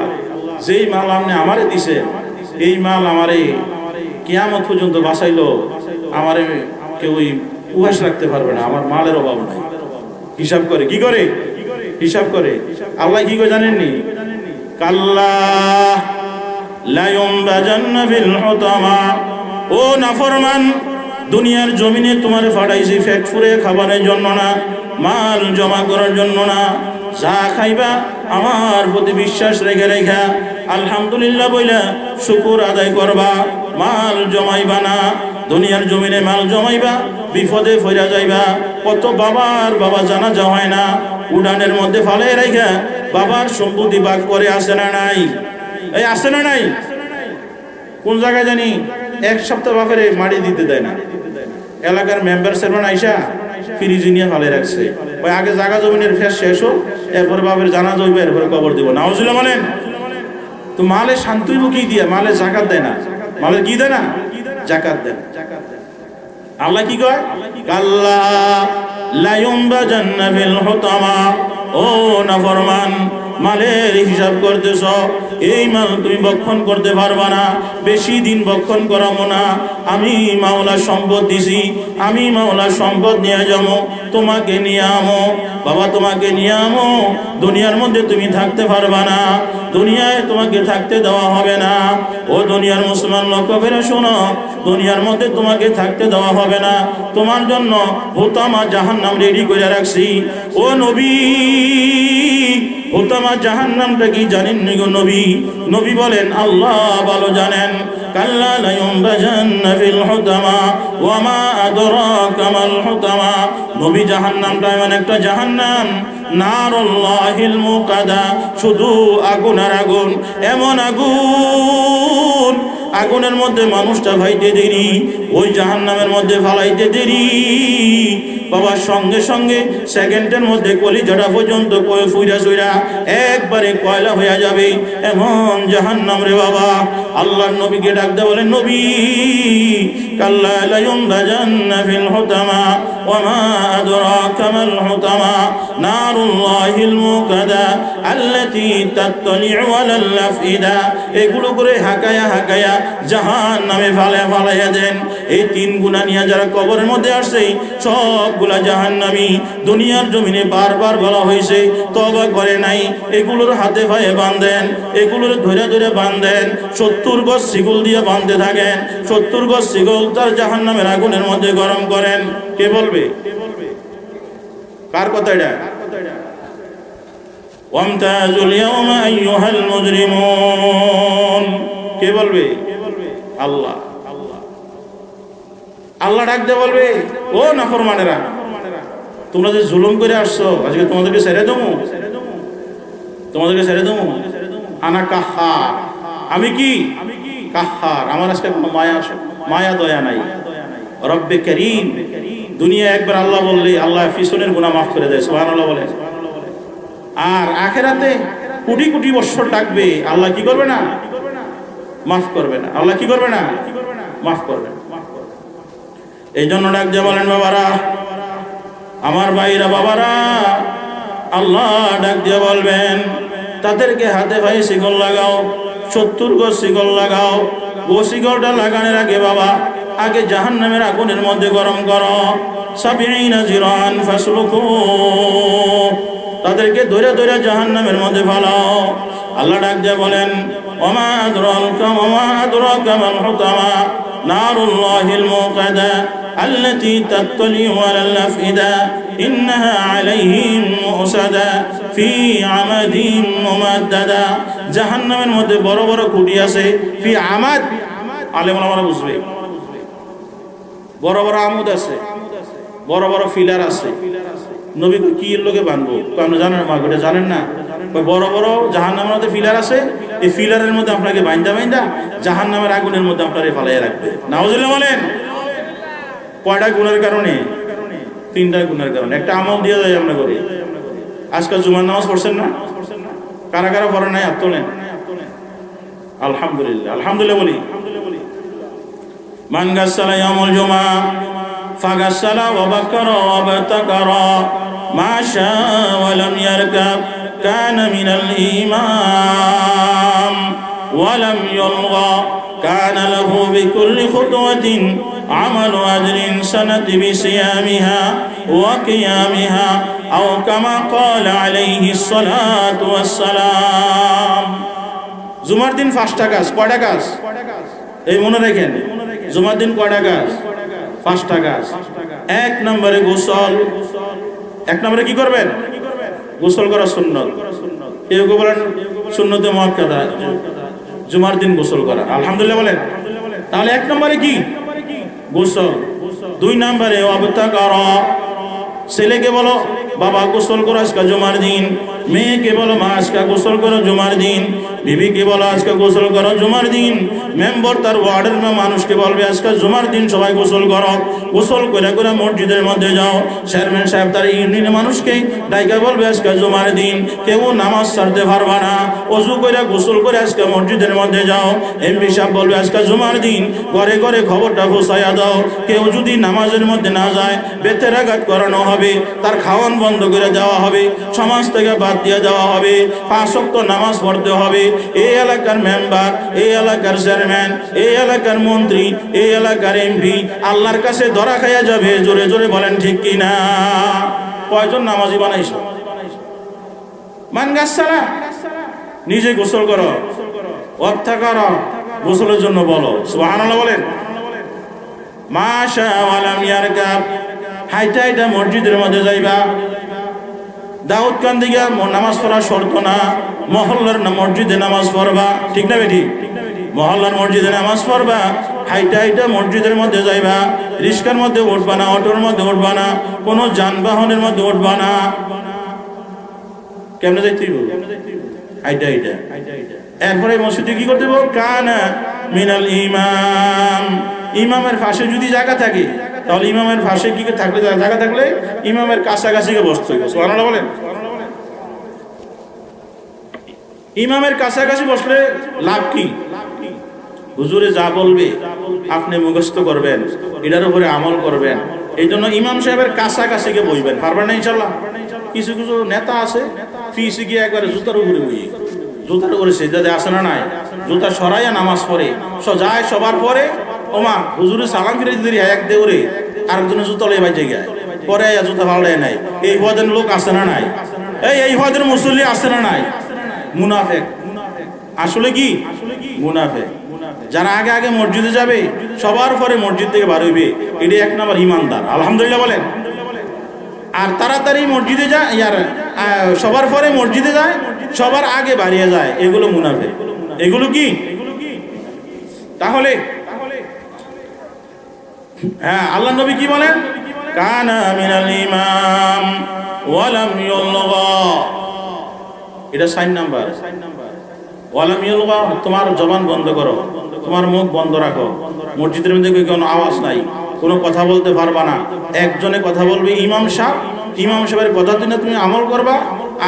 যেই মাল আপনি আমারে দিছে, এই মাল আমারে কিয়ামত পর্যন্ত বাঁচাইলো, আমারে কেউই উহাস রাখতে পারবে না, আমার মালের অভাব নাই। হিসাব করে, কি করে? হিসাব করে। আল্লাহ কি করে জানেননি? কাল্লা লা ইউমবাজান্না ফিল হুতামা। ও নাফরমান, দুনিয়ার জমিনে তোমার ফাটাইছি পেট ফুরে খাবারের জন্য না, মাল জমা করার জন্য না। যা খাইবা আমার প্রতি বিশ্বাস রেখে রেখা আলহামদুলিল্লাহ বইলা শুকর আদায় করবা, মাল জমাইবা না। দুনিয়ার জমিনে মাল জমাইবা, বিপদে ফইরা যাইবা। কত বাবার বাবা জানাজা হয় না, উড়ানের মধ্যে ফালে রেখে বাবার সম্পত্তি ভাগ করে আসে না নাই? এই আসে না নাই? কোন জায়গায় জানি এক সপ্তাহ বাপের মাড়ি দিতে দেয় না, এলাকার মেম্বার চেয়ারম্যান আইসা ফ্রিজ নিয়ে ফালে রাখছে, ওই আগে জায়গা জমিনের ফেস শেষ হোক, এরপরে বাপের জানা জইবে, এরপরে কবর দিব। নাউজুবিল্লাহ বলেন। তো মালে শান্তিব কি দিয়ে? মালে জাকাত দেয় না। মালে কি দেয় না? জাকাত দেয়। আল্লাহ কি কয়? কাল্লা লা ইউনবাজান্না ফিল হুতামা। ও নাফরমান, মালের হিসাব করতেছ, এই মাল তুমি ভক্ষণ করতে পারবা না, বেশি দিন ভক্ষণ করাবো না। আমি মাওলা সম্পদ দিছি, আমি মাওলা সম্পদ নিয়ে যাবো, তোমাকে নিয়ে আমো বাবা, তোমাকে নিয়ে আমো। দুনিয়ার মধ্যে তুমি থাকতে পারবা না, দুনিয়ায় তোমাকে থাকতে দেওয়া হবে না। ও দুনিয়ার মুসলমান, লক্ষ্য করে শোনো, দুনিয়ার মধ্যে তোমাকে থাকতে দেওয়া হবে না। তোমার জন্য হুতামা জাহান্নাম রেডি করে রাখছি। ও নবী, হুতামা জাহান্নামটা কি জানেন নি গো নবী? নবী বলেন আল্লাহ ভালো জানেন। কাল্লা লা ইউনবাজান্না ফিল হুতামা ওয়া মা আদরাকা মাল হুতামা। নবী জাহান্নামটা এমন একটা জাহান্নাম, নারুল্লাহিল মুকাদা, শুধু আগুন আর আগুন, এমন আগুন, আগুনের মধ্যে মানুষটা ভাইতে দেরি, ওই জাহান্নামের মধ্যে ফালাইতে দেরি বাবা, সঙ্গে সঙ্গে সেকেন্ডের মধ্যে কলিজাটা পর্যন্ত ফুইরা সুইরা একবারে কয়লা হয়ে যাবে, এমন জাহান্নাম রে বাবা। আল্লাহর নবীকে ডাক দেয়া বলেন, নবী কাল্লা লা ইউনবাজান্না ফিল হুতামা ওয়া মা আদরাকা মাল হুতামা নারুল্লাহিল মুকাদা আল্লাতী তাত্তালিউ আলাল আফইদা। এগুলো করে হাকায়া হাকায়া জাহান্নামে ফালাইয়া দেন। এই তিন গুনাহ নিয়ে যারা কবরের মধ্যে আসছে সবগুলা জাহান্নামী। দুনিয়ার জমিনে বারবার বলা হয়েছে তওবা করে নাই, এগুলোর হাতে পায়ে বাঁধেন, এগুলোর ধরে ধরে বাঁধেন, 70 গজ শিকল দিয়ে বাঁধতে থাকেন, 70 গজ শিকল তার জাহান্নামের আগুনের মধ্যে গরম করেন। কে বলবে? কার কথা এটা? ওয়ামতাজুল ইয়াওমা আইয়ুহাল মুজরিমুন। কে বলবে? আল্লাহ। আল্লাহ ডাক দিয়ে বলবে, ও নাফরমানেরা, তোমরা যে জুলুম করে আসছো, আজকে তোমাদেরকে ছেড়ে দেবো, তোমাদেরকে ছেড়ে দেবো। আনা কাহার, আমি কি কাহার, আমার আজকে কোনো মায়া দয়া নাই। রব্বে করিম। দুনিয়া একবার আল্লাহ বললে আল্লাহ পিছনের গুনাহ মাফ করে দেয়, সুবহানাল্লাহ বলে। আর আখেরাতে কোটি কোটি বছর ডাকবে, আল্লাহ কি করবে না? মাফ করবে না। আল্লাহ কি করবে না? মাফ করবে। এই জন্য ডাক দিয়ে বলেন, বাবারা, আমার ভাইরা, বাবারা, আল্লাহ ডাক দিয়ে বলবেন তাদেরকে হাতে পায়ে শিকল লাগাও, 70 গজ শিকল লাগাও। ও শিকলটা লাগানোর আগে বাবা, আগে জাহান্নামের আগুনের মধ্যে গরম করো। 70 জিরান ফাসলুকু, তাদেরকে ধরে ধরে জাহান্নামের মধ্যে ফালাও। আল্লাহ ডাক দিয়ে বলেন, ওমা আদরাকা মাল হুতামা নারুল্লাহিল মুকাদা আল্লাতী তাত্তালিউ আলাল আফইদা ইন্নাহা আলাইহিম মুসাদা ফি আমাদিন মুমাদ্দাদা। জাহান্নামের মধ্যে বড় বড় খুঁটি আছে, ফি আমাদ, আলেম ওলামারা বুঝবে, বড় বড় আমুদ আছে, বড় বড় ফিলার আছে। নবী কি এর লোকে বানবো? আপনি জানেন মা, এটা জানেন না? ওই বড় বড় জাহান্নামের মধ্যে ফিলার আছে, এই ফিলারের মধ্যে আপনাকে বাইন্দা বাইন্দা জাহান্নামের আগুনের মধ্যে আপনারে ফালাইয়া রাখবে। নাউজুবিল্লাহ বলেন। কয়টা গুণের কারণে? 3টা গুণের কারণে। একটা আমল দিয়ে যায় আমরা করি। আজকাল জুমার নামাজ পড়ছেন না? কারা কারা পড়েন নাই? হাত তোলেন। আলহামদুলিল্লাহ, আলহামদুলিল্লাহ বলি। মান গাসসালা ইয়াউমুল জুমআ ফাগাসসালা ওয়া বাকারা ওয়া বাতাকারা মা শাআ ওয়া লাম ইয়ারকাব কানা মিনাল ইমাম ওয়া লাম ইউলগা কানা লাহু বিকুল্লি খুতওয়াতিন আমালু আজরিন সানাতি বিসিয়ামিহা ওয়া কিয়ামিহা আও কামা ক্বালা আলাইহিস সালাতু ওয়াস সালাম। জুমার দিন 5টা কাজ। কয়টা কাজ? এই মনে রাখেন, জুমার দিন কয়টা কাজ? 5টা কাজ। 1 নম্বরে গোসল। 1 নম্বরে কি করবেন? গোসল করা সুন্নত। কেউ কেউ বলেন সুন্নতে মুআক্কাদা, জুমার দিন গোসল করা। আলহামদুলিল্লাহ বলেন। তাহলে 1 নম্বরে কি? গোসল। 2 নম্বরে ওয়াবতাকারা, ছেলেকে বলো বাবা গোসল করো আজকে জুমার দিন, মেয়েকে বলো মা আজকে গোসল করো জুমার দিন, বিবিকে বলো আজকে গোসল করো জুমার দিন, মেম্বার তার ওয়ার্ডের মানুষকে বলবে আজকে জুমার দিন সবাই গোসল করো, গোসল করে করে মসজিদের মধ্যে যাও। চেয়ারম্যান সাহেব তার ইউনিয়নের মানুষকে ডাইকা বলবে আজকে জুমার দিন কেউ নামাজ ছাড়তে পারবা না, অজু করে গোসল করে আজকে মসজিদের মধ্যে যাও। এমপি সাহেব বলবে আজকে জুমার দিন ঘরে ঘরে খবরটা পৌঁছাইয়া দাও, কেউ যদি নামাজের মধ্যে না যায় বেতেরাঘাত করানো হবে, তার খাওয়ান বন্ধ করে দেওয়া হবে, সমাজ থেকে বাদ দিয়ে দেওয়া হবে, 5 ওয়াক্ত নামাজ পড়তে হবে। এই এলাকার মেম্বার, এই এলাকার চেয়ারম্যান, এই এলাকার মন্ত্রী, এই এলাকার এমপি আল্লাহর কাছে ধরা খাইয়া যাবে। জোরে জোরে বলেন ঠিক কিনা? কয়জন নামাজি বানাইছো? মান গাছালা নিজে গোসল করো, অর্থা করো, গোসলের জন্য বলো সুবহানাল্লাহ বলেন। মাশা ওয়ালাম ইয়ারকাব, হাইটা হাইটা মসজিদের মধ্যে যাইবা। দাউদ কান দিকে নামাজ পড়া শর্ত না, মহল্লার মসজিদে নামাজ পড়বা, ঠিক না বেটি? মহল্লার মসজিদে নামাজ পড়বা, হাইটা হাইটা মসজিদের মধ্যে যাইবা। রিস্কার মধ্যে উঠবা না, অটোর মধ্যে উঠবা না, কোনো যানবাহনের মধ্যে উঠবা না। কেমনে যাইতে হাইটা হাইটা। এরপরে মসজিদে কি করতে হবে? কানা মিনাল ইমাম, ইমামের পাশে যদি জায়গা থাকে তাহলে ইমামের পাশে কি থাকলে জায়গা থাকলে ইমামের কাছাকাছি বসতে হবে। সুবহানাল্লাহ বলেন। ইমামের কাছাকাছি বসলে লাভ কি? হুজুরে যা বলবে আপনি মুখস্থ করবেন, এটার উপরে আমল করবেন। এই জন্য ইমাম সাহেবের কাছাকাছি গিয়ে বসবেন, পারবেন না ইনশাল্লাহ? কিছু কিছু নেতা আছে ফিসে গিয়ে একবারে জুতার উপরে বই, জুতার উপরে সেজদাতে আসে না নাই, জুতা সরাইয়া নামাজ পড়ে যায় সবার পরে। ওমা হুজুরে সালাম ফিরে দিদি এক দেউরে আরেকজনের জুতা লয়ে বাজে গায়, পরে জুতা পাল্টায় নাই। এই হওয়াদের লোক আসে না নাই? এই হওয়াদের মুসল্লি আসে না নাই? মুনাফেক। আসলে কি মুনাফেক? যারা আগে আগে মসজিদে যাবে সবার পরে মসজিদ থেকে বার হইবে, এটা 1 নাম্বার ইমানদার। আলহামদুলিল্লাহ বলেন। আর তাড়াতাড়ি মসজিদে যায়, ইয়ার সবার পরে মসজিদে যায়, সবার আগে বাড়িয়ে যায়, এগুলো মুনাফেক। এগুলো কি? তাহলে হ্যাঁ, আল্লাহ নবী কি বলেন? কানা মিনাল ইমাম ওয়া লাম ইউলগা, এটা 4 নাম্বার। ওয়া লাম ইউলগা, তোমার জবান বন্ধ করো, তোমার মুখ বন্ধ রাখো। মসজিদের মধ্যে কোনো আওয়াজ নাই, কোনো কথা বলতে পারবা না। একজনে কথা বলবে ইমাম সাহেব, ইমাম সাহেবের কথা দিনে তুমি আমল করবা।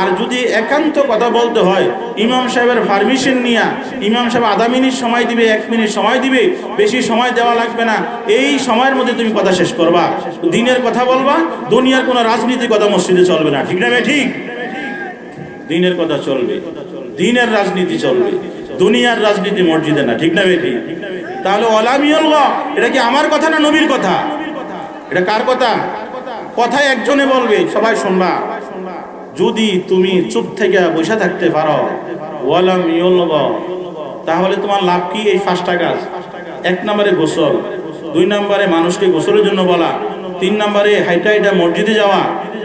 আর যদি একান্ত কথা বলতে হয় ইমাম সাহেবের পারমিশন নিয়া, ইমাম সাহেব আধা মিনিট সময় দিবে, 1 মিনিট সময় দিবে, বেশি সময় দেওয়া লাগবে না। এই সময়ের মধ্যে তুমি কথা শেষ করবা, দিনের কথা বলবা। দুনিয়ার কোনো রাজনীতির কথা মসজিদে চলবে না, ঠিক না ভাই? ঠিক, দিনের কথা চলবে, দিনের রাজনীতি চলবে, দুনিয়ার রাজনীতি মসজিদে না, ঠিক না ভাই? ঠিক। তাহলে ওয়ালামিউল্লাহ এটা কি আমার কথা না নবীর কথা? এটা কার কথা? কথায় একজনে বলবে, সবাই শুনবা। যদি তুমি চুপ থেকে বসে থাকতে পারো ওয়ালামিউল্লাহ, তাহলে তোমার লাভ কি? এই 5টা কাজ। 1 নম্বরে গোসল, 2 নম্বরে মানুষকে গোসলের জন্য বলা, 3 নম্বরে হাইটা হাইটা মসজিদে যাওয়া,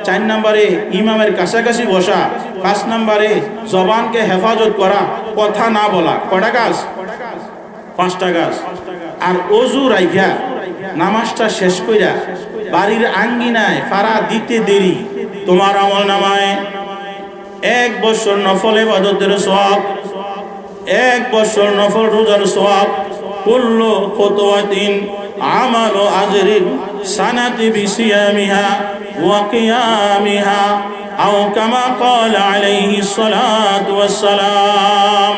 4 নম্বরে ইমামের কাছাকাছি বসা, 5 নম্বরে জবানকে হেফাজত করা, কথা না বলা। কয়টা কাজ? 5টা কাজ। আর অজু রাইখা নামাজটা শেষ কইরা বাড়ির আঙ্গিনায় ফাড়া দিতে দেরি, তোমার আমল নামায় 1 বছর নফল ইবাদতের সওয়াব, 1 বছর নফল রোজার সওয়াব, কুল্লু খুতওয়াতিন আমালু আজরিন সানাতি বিসিয়ামিহা ওয়া কিয়ামিহা আও কামা ক্বালা আলাইহিস সালাতু ওয়াস সালাম।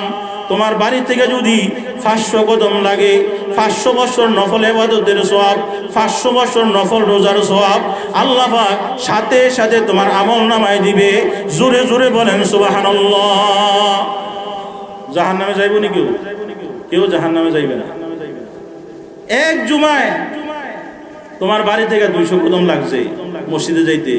তোমার বাড়ি থেকে যদি 500 কদম লাগে, 500 বছর নফল ইবাদতের সওয়াব, 500 বছর নফল রোজার সওয়াব আল্লাহ পাক সাথে সাথে তোমার আমলনামায় দিবে। জোরে জোরে বলেন সুবহানাল্লাহ। জাহান্নামে যাইব নি কেউ? কেউ জাহান্নামে যাইবে না। এক জুমায় তোমার বাড়ি থেকে 200 কদম লাগছে মসজিদে যাইতে,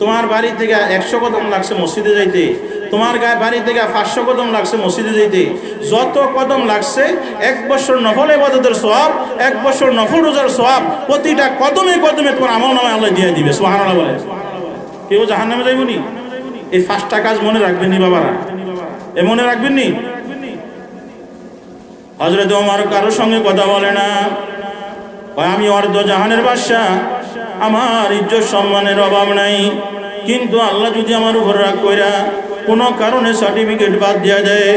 তোমার বাড়ি থেকে 100 কদম লাগছে মসজিদে যাইতে, তোমার বাড়ি থেকে 500 কদম লাগছে মসজিদে যাইতে। যত কদম লাগছে 1 বছর নফল ইবাদতের সওয়াব, 1 বছর নফল রোজার সওয়াব, প্রতিটা কদমে কদমে তোমার আমলনামায় আল্লাহ দিয়ে দিবে। সুবহানাল্লাহ বলেন। কেউ জাহান্নামে যাইব নি? এই 5টা কাজ মনে রাখবেন নি বাবারা? এ মনে রাখবেন নি? হযরত ওমর কারোর সঙ্গে কথা বলে না, আমি অর্ধ জাহানের বাদশা, আমার ইজ্জত সম্মানের অভাব নাই। কিন্তু আল্লাহ যদি আমার উপর রাগ কইরা কোনো কারণে সার্টিফিকেট বাদ দিয়া দেয়,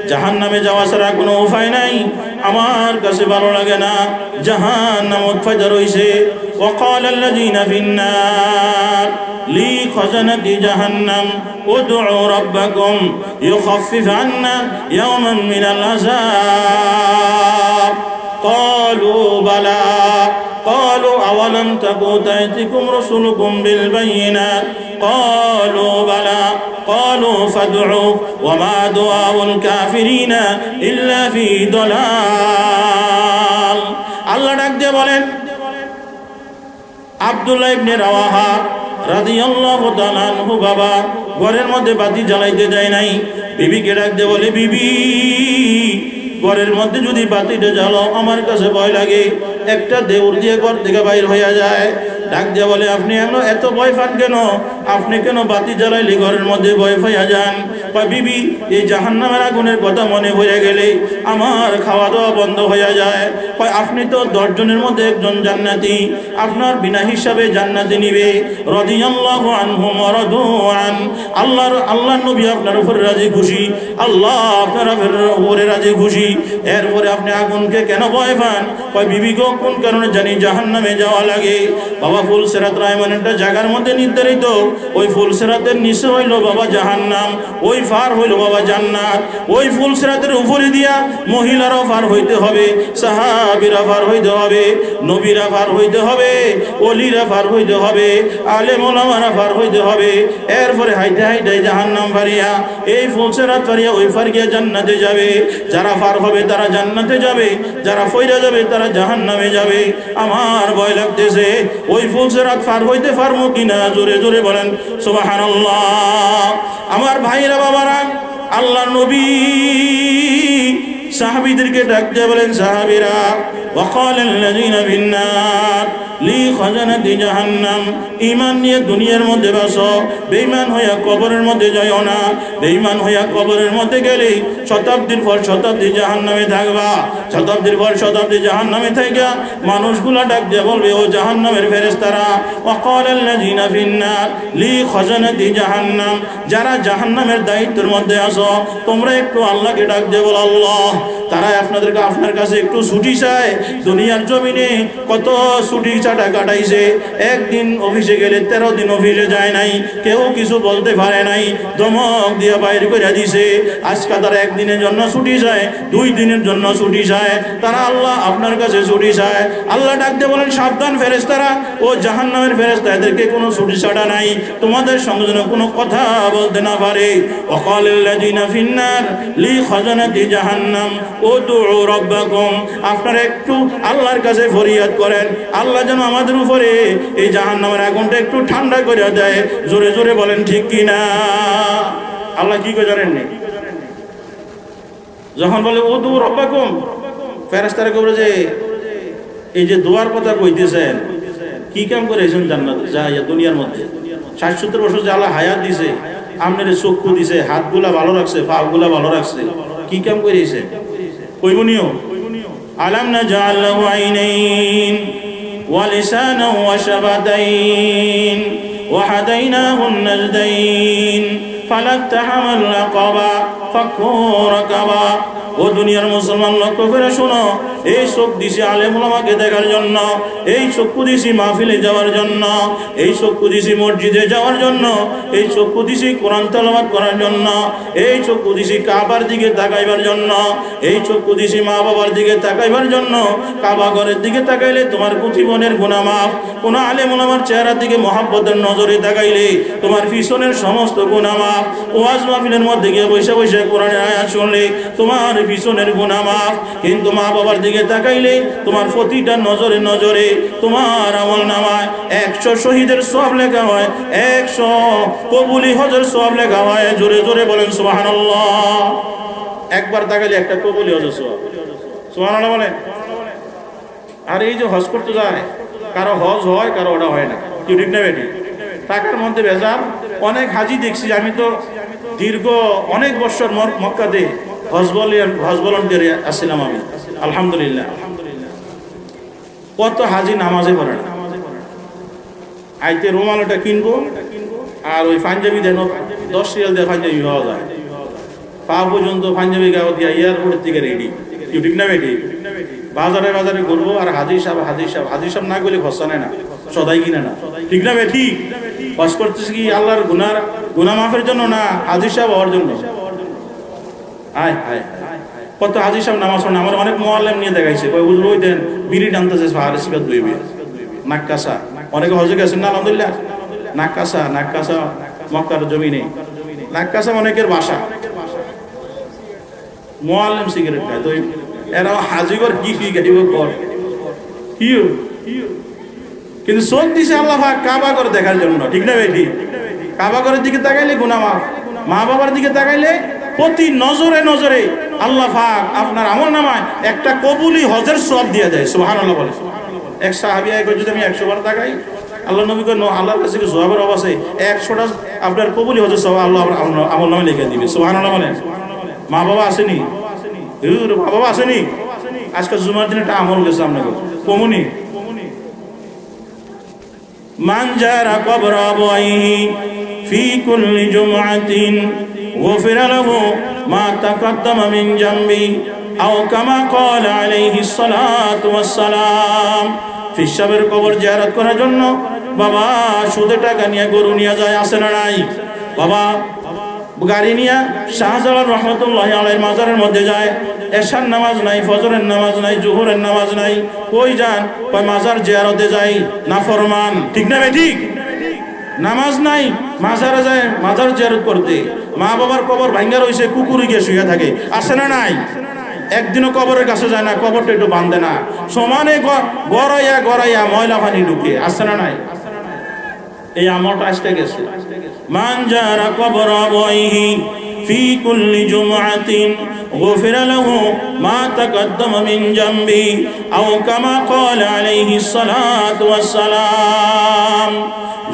জাহান্নামে যাওয়া ছাড়া কোনো উপায় নাই, আমার কাছে ভালো লাগে না, জাহান্নাম উৎফাইদা রইছে। وقال الذين في النار لخزنة جهنم ادعوا ربكم يخفف عنا يوما من العذاب قالوا بلى قالوا أولم تكن تأتكم رسلكم بالبينات قالوا بلى قالوا فادعوا وما دعاء الكافرين إلا في ضلال আল্লাহ ডাক দিয়ে বলেন, আব্দুল্লাহ ইবনে রাওয়াহা রাদিয়াল্লাহু তাআলা আনহু বাবা ঘরের মধ্যে বাতি জ্বালাইতে যায় নাই, বিবিকে ডাক দিয়ে বলে, বিবি ঘরের মধ্যে যদি বাতিটা জ্বালাও আমার কাছে ভয় লাগে, একটা দেউর দিয়ে ঘর থেকে বাইর হইয়া যায়। ডাক দিয়ে বলে, আপনি এত ভয় পান কেন? আপনি কেন বাতি জ্বালাইলে ঘরের মধ্যে ভয় পাইয়া যান? বিবি এই জাহান্নামের আগুনের কথা মনে পড়ে গেলে আমার খাওয়া দাওয়া বন্ধ হইয়া যায়। আপনি তো 10 জনের মধ্যে একজন জান্নাতি, আপনার বিনা হিসাবে জান্নাতে নিবে। রাদিয়াল্লাহু আনহুম ওয়া রাদু আন, আল্লাহর নবী আপনার উপরে রাজি খুশি, আল্লাহ আপনার উপরে রাজি খুশি, এরপরে আপনি আগুনকে কেন ভয় পান? বিবিকেও কোন কারণে জানি জাহান্নামে যাওয়া লাগে। বাবা ফুলসিরাত এমন একটা জায়গার মধ্যে নির্ধারিত, ওই ফুলসিরাতের নিচে হইল বাবা জাহান্নাম, ওই পার হইল বাবা জান্নাত। ওই ফুলসিরাতের উপরে দিয়া মহিলারাও পার হইতে হবে, সাহাবীরা পার হইতে হবে, নবীরা পার হইতে হবে, ওলিরা পার হইতে হবে, আলেম ওলামারা পার হইতে হবে। এরপরে হাইতে হাইতে জাহান্নাম পারিয়া এই ফুলসিরাত পারিয়া ওই পার গিয়া জান্নাতে যাবে। যারা পার হবে তারা জান্নাতে যাবে, যারা ফইরা যাবে তারা জাহান্নামে যাবে। আমার ভয় লাগতেছে ওই ফুলসিরাত পার হইতে পারবো কিনা? জোরে জোরে বলেন সুবহানাল্লাহ। আমার ভাইরা বাবারা, আল্লাহর নবী সাহাবীদেরকে ডাক দিয়ে বলেন, সাহাবীরা وقال الذين في النار لخزنة جهنم, ঈমান নিয়ে দুনিয়ার মধ্যে বাসো, বেঈমান হইয়া কবরের মধ্যে যাইও না। বেঈমান হইয়া কবরের মধ্যে গেলে শতাব্দীর পর শতাব্দী জাহান্নামে থাকবা, শতাব্দীর পর শতাব্দী জাহান্নামে থাইকা মানুষগুলা ডাক দিয়ে বলবে, ও জাহান্নামের ফেরেশতারা, وقال الذين في النار لخزنة جهنم, যারা জাহান্নামের দায়িত্বের মধ্যে আছো তোমরা একটু আল্লাহকে ডাক দিয়ে বলো, আল্লাহ তারা আপনার কাছে একটু ছুটি চায়। দুনিয়ার জমিনে কত ছুটি চাটা কাটাইছে, একদিন অফিসে গেলে 13 দিন অফিসে যায় নাই, কেউ কিছু বলতে পারে নাই, ধমক দিয়ে বাইর করে দিছে। আজকে তারা একদিনের জন্য ছুটি চায়, 2 দিনের জন্য ছুটি চায়, তারা আল্লাহ আপনার কাছে ছুটি চায়। আল্লাহ ডাকতে বলেন, সাবধান ফেরেশতারা, ও জাহান্নামের ফেরেশতা, এদেরকে কোনো ছুটি ছাড়া নাই, তোমাদের সঙ্গে যেন কোনো কথা বলতে না পারে। وقال الذين في النار لخزنة جهنم ادعوا ربكم, আপনারা একটু আল্লাহর কাছে ফরিয়াদ করেন, আল্লাহ যেন আমাদের উপরে এই জাহান্নামের আগুনটা একটু ঠান্ডা করে দেয়। জোরে জোরে বলেন ঠিক কিনা? আল্লাহ কি করে জানেন? যখন বলে উদু রব্বাকুম, ফেরেশতারা কইবে যে এই যে দোয়ার কথা কইতেছেন, কি কাম করেছেন জান্নাতে যাইয়া দুনিয়ার মধ্যে 60-70 বছর যে আল্লাহ হায়াত দিছে, আপনার চক্ষু দিছে, হাতগুলা ভালো রাখছে, পাগুলা ভালো রাখছে, কি কাম করেছে? কইবনিও আলাম নাজআল লাহু আইনাইন ওয়া লিসানান ওয়া শাফাতাইন ওয়া হাদাইনাহুন নাজদাইন ফালাকতাহামাল আকাবা ফাকু রাকাবা। ও দুনিয়ার মুসলমান, লক্ষ্য করে শোনো, এই চোখ দিছি আলেম ওলামাকে দেখার জন্য, এই চক্ষু দিছি মাহফিলে যাওয়ার জন্য, এই চক্ষু দিছি মসজিদে যাওয়ার জন্য, এই চক্ষু দিছি কোরআন তেলাওয়াত করার জন্য, এই চক্ষু দিছি কাবার দিকে তাকাইবার জন্য, এই চক্ষু দিছি মা বাবার দিকে তাকাইবার জন্য। কাবা ঘরের দিকে তাকাইলে তোমার জীবনের গুনাহ মাফ, কোনো আলেম ওলামার চেহারার দিকে মহাব্বতের নজরে তাকাইলে তোমার পিছনের সমস্ত গুনাহ মাফ। ওয়াজ মাহফিলের মধ্যে গিয়ে বসে বসে কোরআনের আয়াত শুনলে তোমার পিছনের গুনাহ মাফ। কিন্তু মা বাবার দিকে তাকাইলে তোমার প্রতিটা নজরে নজরে তোমার আমল নামায় 100 শহীদের সওয়াব লেখা হয়, 100 কবুলি হজের সওয়াব লেখা হয়। জোরে জোরে বলেন সুবহানাল্লাহ। একবার তাকাইলে একটা কবুলি হজের সওয়াব, সুবহানাল্লাহ বলেন। আর এই যে হজ করতে যায়, কারো হজ হয়, কারো ওটা হয় না, কি ঠিক না বেটি? টাকার মধ্যে বেজার। অনেক হাজি দেখছি, আমি তো দীর্ঘ অনেক বছর মক্কাতে হজ ভলান্টিয়ারে আসছিলাম আমি, আলহামদুলিল্লাহ। কত হাজি নামাজে পড়ে না, আইতে রুমালটা কিনবো আর ওই পাঞ্জাবি দেন 10 রিয়াল দিয়ে পাঞ্জাবি পাওয়া যায়, পা পর্যন্ত পাঞ্জাবি গাও দিয়া এয়ারপোর্টের থেকে রেডি। কেউ ঠিক না বেটি? বাজারে বাজারে ঘুরবো আর হাজির সাহেব না গেলে খরচা নেয় না, সদাই কিনে না, ঠিক না বেটি? বাস করতেছে কি আল্লাহর গুনাহ মাফের জন্য না, হাজির সাহেব হওয়ার জন্য। আয় হায় কত হাজির সাহেব নামাজ পড়ে। আমার অনেক মোয়াল্লেম নিয়ে দেখাইছে, কই বুঝলো ওই দেন বিড়ি টানতেছে ফাহারে সিবাত বইবে, নাক্কাসা। অনেকে হজে গেছেন না আলহামদুলিল্লাহ, নাক্কাসা মক্কার জমিনে নাক্কাসা অনেকের বাসা। মোয়াল্লেম সিগারেট খায়, তো এরা হাজিগর কি গাড়িব কর কিন্তু চোখ দিছে আল্লাহ পাক কাবা করে দেখার জন্য, ঠিক না বেটি? কাবা ঘরের দিকে তাকাইলে গুনাহ মাফ, মা বাবার দিকে তাকাইলে প্রতি নজরে নজরে আল্লাহ পাক আপনার আমলনামায় একটা কবুলি হজের সওয়াব দিয়ে দেয়। সুবহানাল্লাহ বলে। এক সাহাবী কই যদি আমি 100 বার তাকাই, আল্লাহ নবী কই আল্লাহর কাছে কি সওয়াবের অভাব আছে? 100টা আপনার কবুলি হজের সওয়াব আল্লাহ আমলনামায় লিখে দিবে। সুবহানাল্লাহ বলেন। মা বাবা আসেনি, মা বাবা আসেনি, আজকে জুমার দিনে একটা আমল গেছে আপনাকে কমুনি। মান জারা কবর আবাইহি ফি কুল্লি জুমআতিন গুফিরা লাহু মা তাকাদ্দামা মিন জামবি আও কামা ক্বালা আলাইহিস সালাতু ওয়াস সালাম। ফিসাবের কবর জিয়ারত করার জন্য বাবা সুদে টাকা নিয়ে গরু নিয়ে যায়, আছে না নাই? বাবা গাড়ি নিয়ে শাহজালাল রহমতুল্লাহ আলাইহির মাজারের মধ্যে যায়, এশার নামাজ নাই, ফজরের নামাজ নাই, জোহরের নামাজ নাই, কই যান? কই মাজার জিয়ারতে যাই, নাফরমান, ঠিক না ঠিক? নামাজ নাই, মাজারে যায় মাজার জিয়ারত করতে। মা বাবার কবর ভাঙ্গা রইছে, কুকুরে গিয়ে শুয়ে থাকে, আছে না নাই? একদিনও কবরের কাছে যায় না, কবরটা একটু বাঁধে না, সমানে গড়াইয়া ময়লা পানি ঢুকে, আছে না নাই? এই আমলটা আসতে গেছে। মান জারা কবর আবাইহি ফি কুল্লি জুমআতিন গুফিরা লাহু মা তাকাদ্দামা মিন জামবি আও কামা ক্বালা আলাইহিস সালাতু ওয়াস সালাম।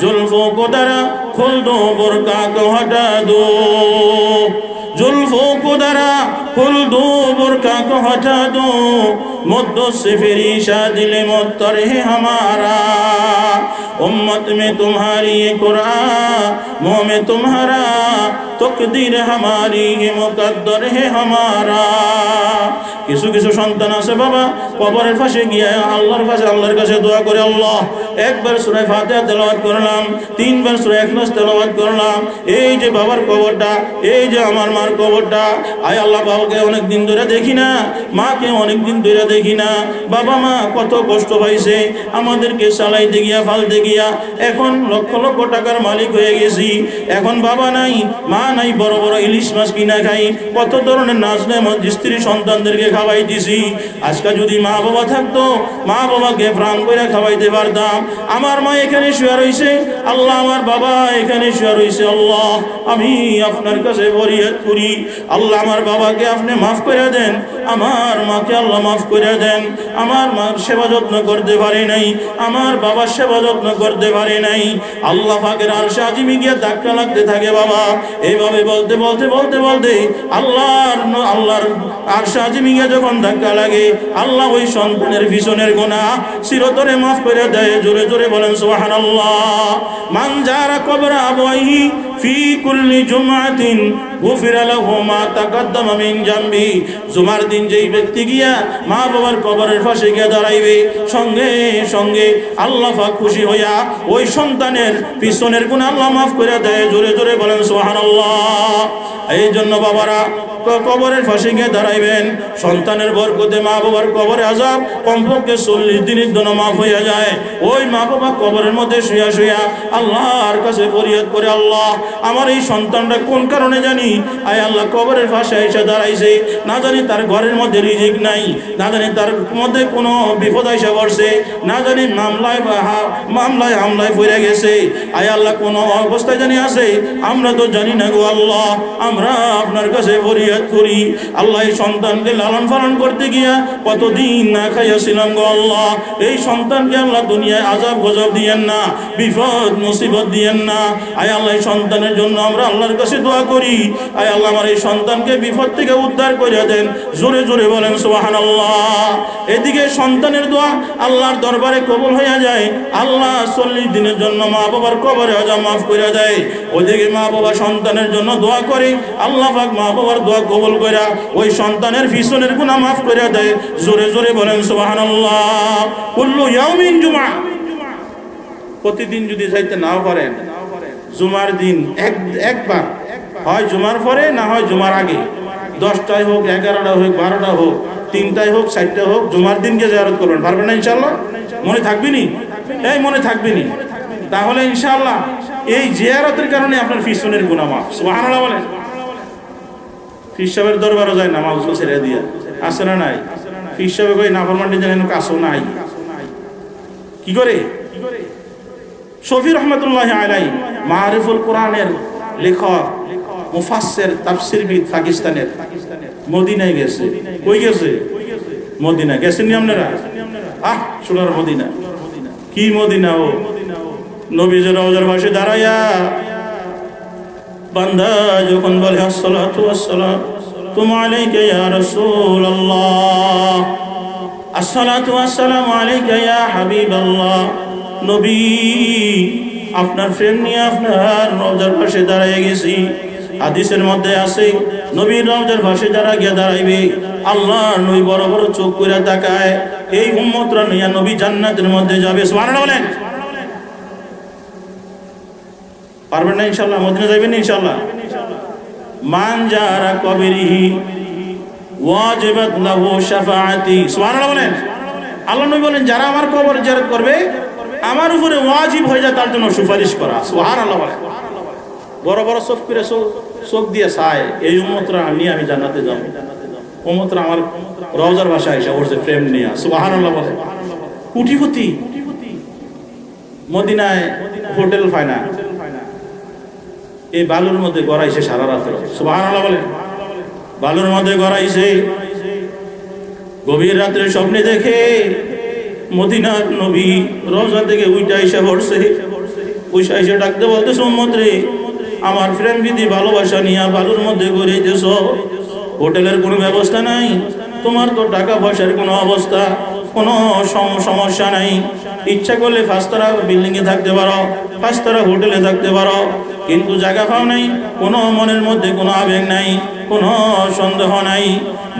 जुल्फों को दरा खुल दो, बुरका को हटा दो, जुल्फों को दरा खुल दो, बुरका को हटा दो, मुद्दों से फिरीशा दिल मुत्तर है हमारा, उम्मत में तुम्हारी कुरान, मुँह में तुम्हारा तकदीर हमारी मुकद्दर है हमारा। কিছু কিছু সন্তান আছে বাবা কবরের পাশে গিয়ে আল্লাহর কাছে দোয়া করে, আল্লাহ একবার সূরা ফাতিহা তেলাওয়াত করলাম, 3 বার সূরা ইখলাস তেলাওয়াত করলাম, এই যে বাবার কবরটা, এই যে আমার মার কবরটা, আয় আল্লাহ বাবাকে অনেক দিন ধরে দেখি না, মাকে অনেক দিন ধরে দেখি না, বাবা মা কত কষ্ট পাইছে, আমাদেরকে চালাইতে গিয়া ফালতে গিয়া এখন লক্ষ লক্ষ টাকার মালিক হয়ে গেছি, এখন বাবা নাই মা নাই, বড় বড় ইলিশ মাছ কিনা খাই, কত ধরনের নাচ নেমত স্ত্রী সন্তানদেরকে খাওয়াই দিছি। আজকে যদি মা বাবা থাকতো, মা বাবাকে প্রাণ করে খাওয়াইতে পারতাম। আমার মা এখানে শুয়ে রইছে, আল্লাহ আমার বাবা এখানে শুয়ে রইছে, আল্লাহ আমি আপনার কাছে ফরিয়াদ করি, আল্লাহ আমার বাবাকে আপনি মাফ করে দেন, আমার মাকে আল্লাহ মাফ করে দেন। আমার মার সেবা যত্ন করতে পারি নাই, আমার বাবার সেবা যত্ন করতে পারি নাই, আল্লাহ পাকের আরশে আজিমে গিয়ে ধাক্কা লাগতে থাকে বাবা। এইভাবে বলতে বলতে বলতে বলতে আল্লাহর আরশে আজিমে গিয়ে যখন ধাক্কা লাগে, আল্লাহ ওই সন্তানের পিছনের গুনাহ চিরতরে মাফ করে দেয়। জোরে জোরে বলেন সুবহানাল্লাহ। মান জারা কবর আবাইহি ফি কুল্লি জুমআতিন গুফিরা লাহু মা তাকাদ্দামা মিন জামবি। জুমার দিন যেই ব্যক্তি গিয়া মা বাবার কবরের পাশে গিয়া দাঁড়াইবে, সঙ্গে সঙ্গে আল্লাহ পাক খুশি হইয়া ওই সন্তানের পিছনের গুনাহ আল্লাহ মাফ করে দেয়। জোরে জোরে বলেন সুবহানাল্লাহ। এই জন্য বাবারা কবরের পাশে গিয়ে দাঁড়াইবেন, সন্তানের বরকতে মা বাবার কবরে আযাব কমপক্ষে 40 দিনের জন্য মাফ হইয়া যায়। ওই মা বাবা কবরের মধ্যে শুয়া শুয়া আল্লাহর কাছে ফরিয়াদ করে, আল্লাহ আমার এই সন্তানটা কোন কারণে জানি আয় আল্লাহ কবরের পাশে এসে দাঁড়াইছে, না জানি তার ঘরের মধ্যে রিজিক নাই, না জানি তার মধ্যে কোনো বিপদ এসে পড়ছে, না জানি মামলায় হামলায় পড়ে গেছে, আয় আল্লাহ কোন অবস্থায় জানি আছে, আমরা তো জানি না গো আল্লাহ, আমরা আপনার কাছে ফরিয়াদ করি। আল্লাহ এই সন্তানকে লালন পালন করতে গিয়া কতদিন না খাইয়াছিলাম গো আল্লাহ, এই সন্তানকে আল্লাহ দুনিয়ায় আযাব গজব দিয়েন না, বিপদ মুসিবত দিয়েন না। আয় আল্লাহ এই সন্তান সন্তানের জন্য আমরা আল্লাহর কাছে দোয়া করি, আয় আল্লাহ আমার এই সন্তানকে বিপদ থেকে উদ্ধার করে দেন। জোরে জোরে বলেন সুবহানাল্লাহ। এদিকে সন্তানের দোয়া আল্লাহর দরবারে কবুল হয়ে যায়, আল্লাহ 40 দিনের জন্য মা বাবার কবরে আযাব মাফ করে দেয়। ওইদিকে মা বাবা সন্তানের জন্য দোয়া করে, আল্লাহ পাক মা বাবার দোয়া কবুল করে ওই সন্তানের পিছনের গুনাহ মাফ করে দেয়। জোরে জোরে বলেন সুবহানাল্লাহ। কুল্লু ইয়াউমিন জুমআ, প্রতিদিন যদি যাইতে নাও পারেন, জুমার দিন একবার, হয় জুমার পরে না হয় জুমার আগে, 10টায় হোক, 11টা হোক, 12টা হোক, 3টায় হোক, 4টা হোক, জুমার দিনকে জিয়ারত করবেন। পারবেন না ইনশাআল্লাহ? মনে থাকবে নি? এই মনে থাকবে নি? তাহলে ইনশাআল্লাহ এই জিয়ারতের কারণে আপনার পিছনের গুনাহ মাফ। সুবহানাল্লাহ বলেন। পীর সাহেবের দরবারও যায় নামাজ ছেড়ে দিয়া, আছে না নাই? পীর সাহেব কই নাফরমানি জানেন কাছেও নাই, কি করে? শফি রহমতুল্লাহি আলাইহি মারিফুল কোরআনের লেখক, মুফাসসির, তাফসীরবিদ, পাকিস্তানের, মদিনায় গেছে। কই গেছে? মদিনা গেছেন নি আপনারা? সোনার মদিনা। কি মদিনা? ও নবীজির রওজার পাশে দাঁড়ায়া বান্দা যখন বলে আসসালাতু ওয়াসসালামু আলাইকা ইয়া রাসূলুল্লাহ, আসসালাতু ওয়াসসালামু আলাইকা ইয়া হাবিবাল্লাহ, নবী আপনার প্রেম নিয়ে আপনার রওজার পাশে দাঁড়ায় গেছি। হাদিসের মধ্যে আছে নবীর রওজার পাশে যারা গিয়ে দাঁড়াইবে আল্লাহর নবী বড় বড় চোখ করে তাকায়, এই উম্মতরা নিয়ে নবী জান্নাতের মধ্যে যাবে। সুবহানাল্লাহ বলেন। পারবেন না ইনশাআল্লাহ? মদিনা যাবেন ইনশাআল্লাহ? মান জারা কবরিহি ওয়াজিবাত লাহু শাফাআতি। সুবহানাল্লাহ বলেন। আল্লাহ নবী বলেন যারা আমার কবর জিয়ারত করবে আমার উপরে ওয়াজিব হয়ে যায় তার জন্য সুপারিশ করা। সুবহানাল্লাহ বলেন। বড় বড় চোখ করে চোখ দিয়ে চায় এই উম্মতরা আমি জান্নাতে যাব, উম্মতরা আমার রওজার ভাষায় এসে ওর যে প্রেম নিয়ে। সুবহানাল্লাহ বলেন। কোটিপতি মদিনায় হোটেল পায় না, এই বালুর মধ্যে গড়াইছে সারা রাত্র। সুবহানাল্লাহ বলেন। বালুর মধ্যে গড়াইছে, গভীর রাত্রে স্বপ্নে দেখে মদিনার নবী রওজা থেকে উইটা এসে পড়ছে। উইসা এসে ডাকতে বলতেছে উম্মত রে, আমার প্রেম বিধি ভালোবাসা নিয়ে বালুর মধ্যে গড়াইতেছ, হোটেলের কোনো ব্যবস্থা নাই, তোমার তো টাকা পয়সার কোনো অবস্থা কোনো সমস্যা নাই, ইচ্ছা করলে 5 বিল্ডিংয়ে থাকতে পারো, 5 হোটেলে থাকতে পারো, কিন্তু জায়গা পাও নাই, কোনো মনের মধ্যে কোনো আবেগ নাই, কোনো সন্দেহ নাই,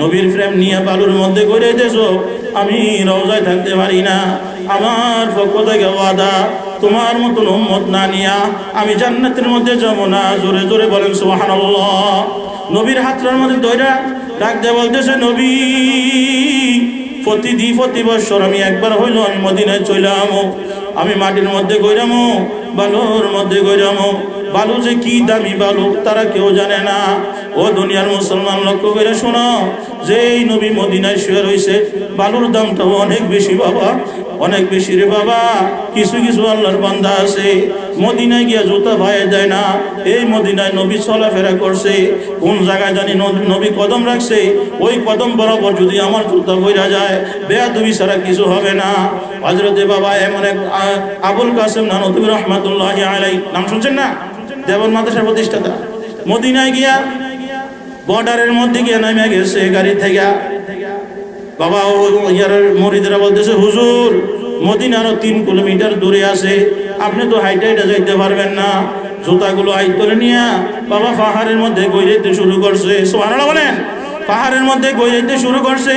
নবীর প্রেম নিয়ে বালুর মধ্যে গড়াইতেছ, আমি রওজায় থাকতে পারি না, আমার পক্ষ থেকে ওয়াদা তোমার মতন উম্মত না নিয়া আমি জান্নাতের মধ্যে যাব না। জোরে জোরে বলেন সুবহানাল্লাহ। নবীর হাতটার মধ্যে দইরা ডাক দিয়ে বলতেছে নবী প্রতি বছর আমি একবার হইল আমি মদিনায় চলে আমো, আমি মাটির মধ্যে গইরামো, বালুর মধ্যে গইরামো। বালু যে কি দামি বালু তারা কেউ জানে না। ও দুনিয়ার মুসলমান লক্ষ্য করে শোনো, যেই নবী মদিনায় শুয়ে রয়েছে বালুর দামটাও অনেক বেশি বাবা, অনেক বেশি রে বাবা। কিছু কিছু আল্লাহর বান্দা আছে মদিনায় গিয়া জুতা ভাইয়ে যায় না, এই মদিনায় নবী চলাফেরা করছে, কোন জায়গায় জানি নবী কদম রাখছে, ওই কদম বরাবর যদি আমার জুতা বইরা যায় বেয়াদবি ছাড়া কিছু হবে না। হযরতে বাবা এমন এক আবুল কাসেম নানতুবি রহমাতুল্লাহি আলাইহি, নাম শুনছেন না? দেবন মাদ্রাসার প্রতিষ্ঠাতা। মদিনায় গিয়া বর্ডারের মধ্যে গিয়া নামে গেছে গাড়ি থেকে। বাবা ইয়ার মুরিদরা বলতেছে হুজুর মদিনা আরো 3 কিলোমিটার দূরে আছে, আপনি তো হাইটা যাইতে পারবেন না। জুতাগুলো আইতলে নিয়ে বাবা পাহাড়ের মধ্যে গইরাইতে শুরু করছে। সুবহানাল্লাহ বলেন। পাহাড়ের মধ্যে গইরাইতে শুরু করছে,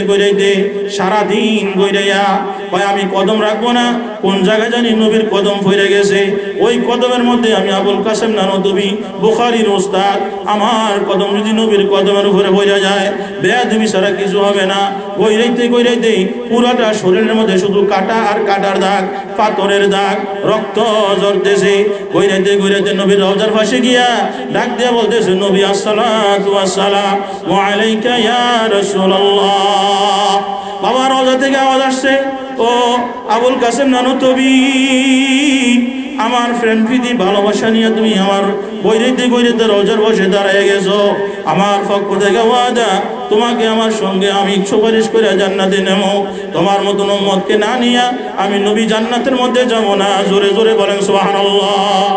গইরাইতে সারাদিন গইরাইয়া কয় আমি কদম রাখবো না, কোন জায়গায় জানি নবীর কদম ফইরে গেছে, ওই কদমের মধ্যে আমি আবুল কাসেম নানতুবি বুখারীর ওস্তাদ, আমার কদম যদি নবীর কদমের উপরে বইরা যায় বেয়াদবি ছাড়া কিছু হবে না। গইরাইতে পুরাটা শরীরের মধ্যে শুধু কাটা আর কাটার দাগ, পাথরের দাগ, রক্ত ঝরতেছে। গইরাইতে নবীর রওজার পাশে গিয়া ডাক দিয়া বলতেছে নবী আসসালাতু ওয়াসসালামু আলাইকা ইয়া রাসূলুল্লাহ। বাবা রওজা থেকে আওয়াজ আসছে, ও আবুল কাসেম নানতুবি, আমার প্রেম প্রীতি ভালোবাসা নিয়ে তুমি আমার কইরিতে রোজার বসে দাঁড়িয়ে গেছো, আমার পক্ষ থেকে ওয়াদা, তোমাকে আমার সঙ্গে আমি সুপারিশ করে জান্নাতে নেবো। তোমার মতন উম্মতকে না নিয়া আমি নবী জান্নাতের মধ্যে যাব না। জোরে জোরে বলেন সুবহানাল্লাহ।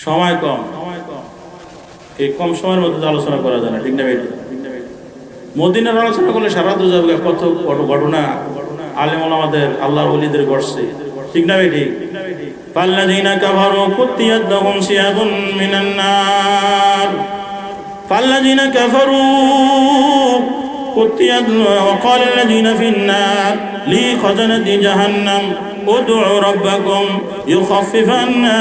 সময় কম, এই কম সময়ের মধ্যে আলোচনা করা যায় না, ঠিক না ভাই? মদিনার আলোচনা করলে সারা তো যাবে, কত ঘটনা আলেম ওলামাদের আল্লাহর ওলিদের ঘটছে, ঠিক না ভাই? ঠিক। ফাল্লাযীনা কাফারু কুত্তিয়াত লাহুম সিয়াবুন মিনান নার, ফাল্লাযীনা কাফারু কুত্তিয়াত ওয়া ক্বালাল্লাযীনা ফিন-নার লি খাজানাতি জাহান্নাম উদউ রাব্বাকুম ইউখাফফিফ আন্না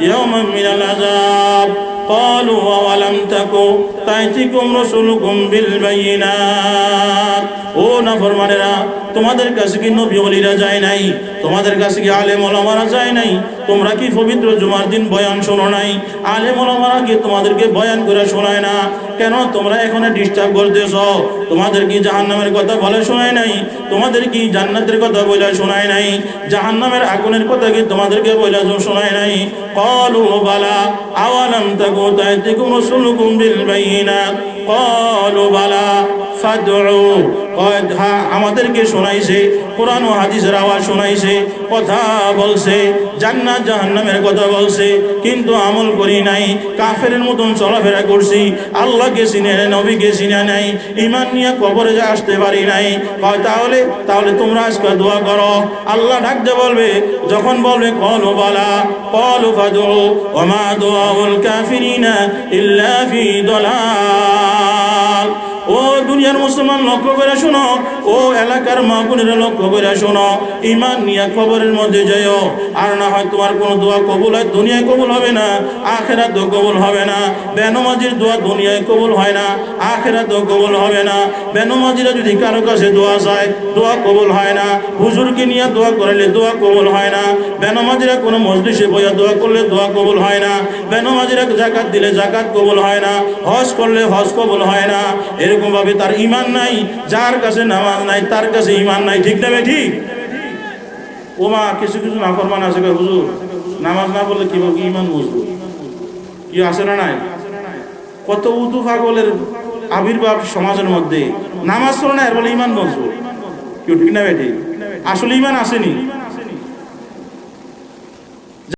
ইয়াওমান মিনাল আযাব ক্বালু আওয়ালাম তাকু তা'তিকুম রাসূলুকুম বিল বায়িনাত। ও নাফরমানেরা, তোমাদের কাছে কি নবী ওলিরা যায় নাই? তোমাদের কাছে কি আলেম ওলামারা যায় নাই? তোমরা কি পবিত্র জুমার দিন বয়ান শোনো নাই? আলেম ওলামারা কি তোমাদেরকে বয়ান করে শোনায় না? কেন তোমরা এখানে ডিস্টার্ব করতেছ? তোমাদের কি জাহান্নামের কথা বলে শোনায় নাই? তোমাদের কি জান্নাতের কথা বলে শোনায় নাই? জাহান্নামের আগুনের কথা কি তোমাদেরকে বলে শোনায় নাই? ক্বালু বালা আওয়ালাম তাকু তা'তিকুম রাসূলুকুম বিল বায়িনাত ক্বালু বালা ফাদউ। আমাদেরকে শোনাইছে, কোরআন ও হাদিসের আওয়াজ শোনাইছে, কথা বলছে, জান্নাত জাহান্নামের কথা বলছে, কিন্তু আমল করি নাই, কাফেরের মতন চলাফেরা করছি, আল্লাহকে চিনে নাই, নবীকে চিনে নাই, ঈমান নিয়ে কবরে আসতে পারি নাই। তাহলে তোমরা আজকে দোয়া করো। আল্লাহ ডাকতে বলবে, যখন বলবে ক্বালু বালা ক্বালু ফাদউ ওয়া মা দুআউল কাফিরিনা ইল্লা ফি দালাল। ও দুনিয়ার মুসলমান লক্ষ্য করে শোনো, ও এলাকার মা বোনেরা লক্ষ্য করে শোনো, ঈমান নিয়ে কবরের মধ্যে যাইও। আর না হয় তোমার কোনো দোয়া কবুল হয়, দুনিয়ায় কবুল হবে না, আখিরাতেও কবুল হবে না। বেনমাজির দোয়া দুনিয়ায় কবুল হয় না, আখিরাতেও কবুল হবে না। বেনমাজিরা যদি কারো কাছে দোয়া চায়, দোয়া কবুল হয় না। হুজুরকে নিয়ে দোয়া করলে দোয়া কবুল হয় না। বেনমাজিরা কোনো মজলিসে বইয়া দোয়া করলে দোয়া কবুল হয় না। বেনমাজিরা যাকাত দিলে যাকাত কবুল হয় না। হজ করলে হজ কবুল হয় না। এরকম ভাবে তার ঈমান নাই। যার কাছে নামাজ নাই তার কাছে ঈমান নাই, ঠিক না ভাই? ঠিক। ও মা, কিছু কিছু নাফরমান আছে, হুজুর নামাজ না বললে কি বলবো, ঈমান মজবুত কি আছে না নাই? কত উদু পাগলের আবির্ভাব সমাজের মধ্যে, নামাজ পড়ে না এর বলে ঈমান মজবুত, কেউ, ঠিক না ভাই? ঠিক। আসলে ঈমান আসেনি।